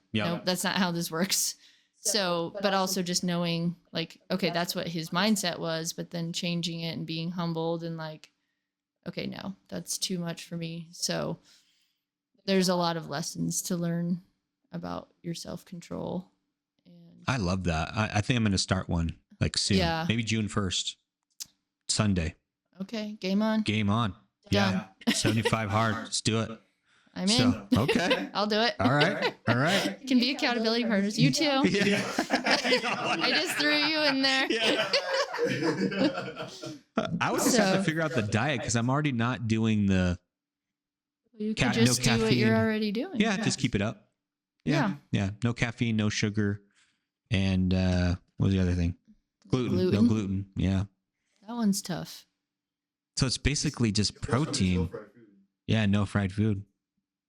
that's not how this works. So, but also just knowing like, okay, that's what his mindset was, but then changing it and being humbled and like, okay, no, that's too much for me. So there's a lot of lessons to learn about your self-control. And I love that. I think I'm going to start one like soon. Yeah. Maybe June 1st, Sunday. Okay. Game on. Game on. Done. Yeah. 75 hard. Let's do it. I'm in. Okay. I'll do it. All right. Can be accountability partners. You too. Yeah. I just threw you in there. Yeah. I would just have to figure out the diet because I'm already not doing the you can just do what you're already doing. Yeah, just keep it up. Yeah. No caffeine, no sugar. And what was the other thing? Gluten. No gluten. Yeah. That one's tough. So it's basically just protein. No fried food. Yeah, no fried food.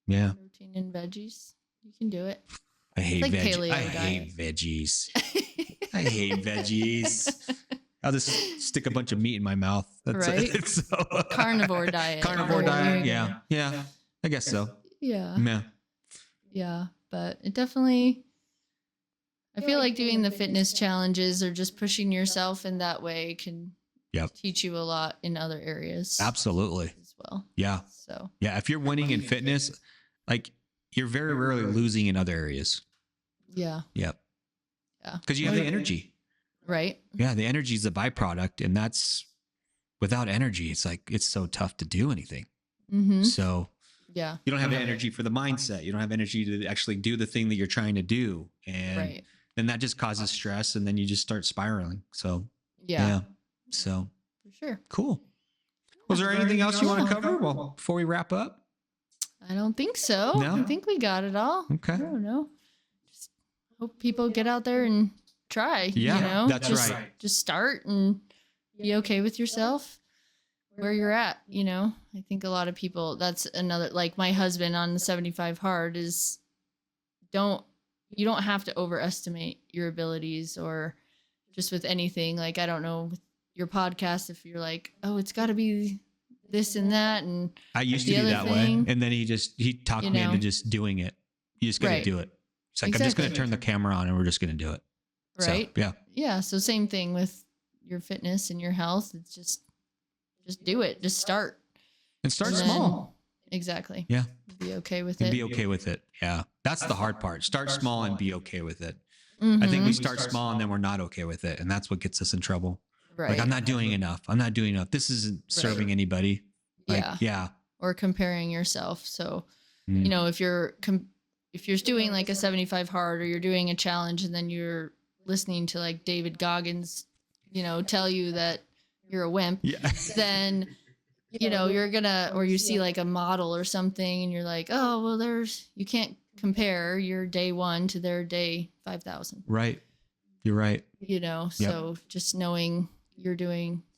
Yeah. Protein and veggies. You can do it. I hate veggies. I hate veggies. I'll just stick a bunch of meat in my mouth. That's it. So, carnivore diet. Carnivore diet. Yeah. Yeah. I guess so. Yeah. Yeah. Yeah. But it definitely, I feel like doing the fitness challenges or just pushing yourself in that way can teach you a lot in other areas. Absolutely. As well. Yeah. So, yeah. If you're winning in fitness, like you're very rarely losing in other areas. Yeah. Yep. Yeah. Because you have the energy. Right. Yeah. The energy is a byproduct. And that's without energy, it's like, it's so tough to do anything. Mm-hmm. So, yeah, you don't have the energy for the mindset. You don't have energy to actually do the thing that you're trying to do. And then that just causes stress. And then you just start spiraling. So, yeah. So, for sure. Cool. Was there anything else you want to cover? Well, before we wrap up? I don't think so. No? I think we got it all. Okay. I don't know. Just hope people get out there and try. Yeah, you know? That's right. Just start and be okay with yourself. where you're at, you know. I think a lot of people, that's another, like my husband on the 75 hard is you don't have to overestimate your abilities, or just with anything. Like, I don't know, with your podcast, if you're like, oh, it's got to be this and that. And I used to be that way. And then he talked me into just doing it. You just got to do it. It's like, I'm just going to turn the camera on and we're just going to do it. Right. So, yeah. Yeah. So same thing with your fitness and your health. It's just do it. Just start. And start small. Exactly. Yeah. Be okay with and it. Be okay with it. Yeah. That's the hard part. Start small and be okay with it. Mm-hmm. I think we start small and then we're not okay with it. And that's what gets us in trouble. Right. Like, I'm not doing enough. This isn't serving anybody. Like, yeah. Or comparing yourself. So, you know, if you're doing like a 75 hard, or you're doing a challenge, and then you're listening to like David Goggins, you know, tell you that you're a wimp, then, you know, you're gonna, or you see like a model or something and you're like, oh, well, you can't compare your day 1 to their day 5,000. Right. You're right. You know, so just knowing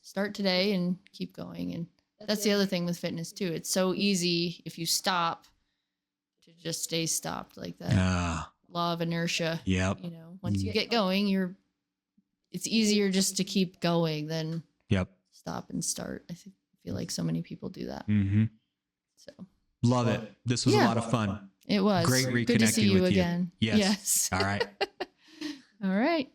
start today and keep going. And that's the other thing with fitness too. It's so easy if you stop to just stay stopped, like that law of inertia. Yep. You know, once you get going, it's easier just to keep going than stop and start. I feel like so many people do that. Mm-hmm. So love it. This was a lot of fun. It was great reconnecting Good to see you with again. you. Yes. All right. All right.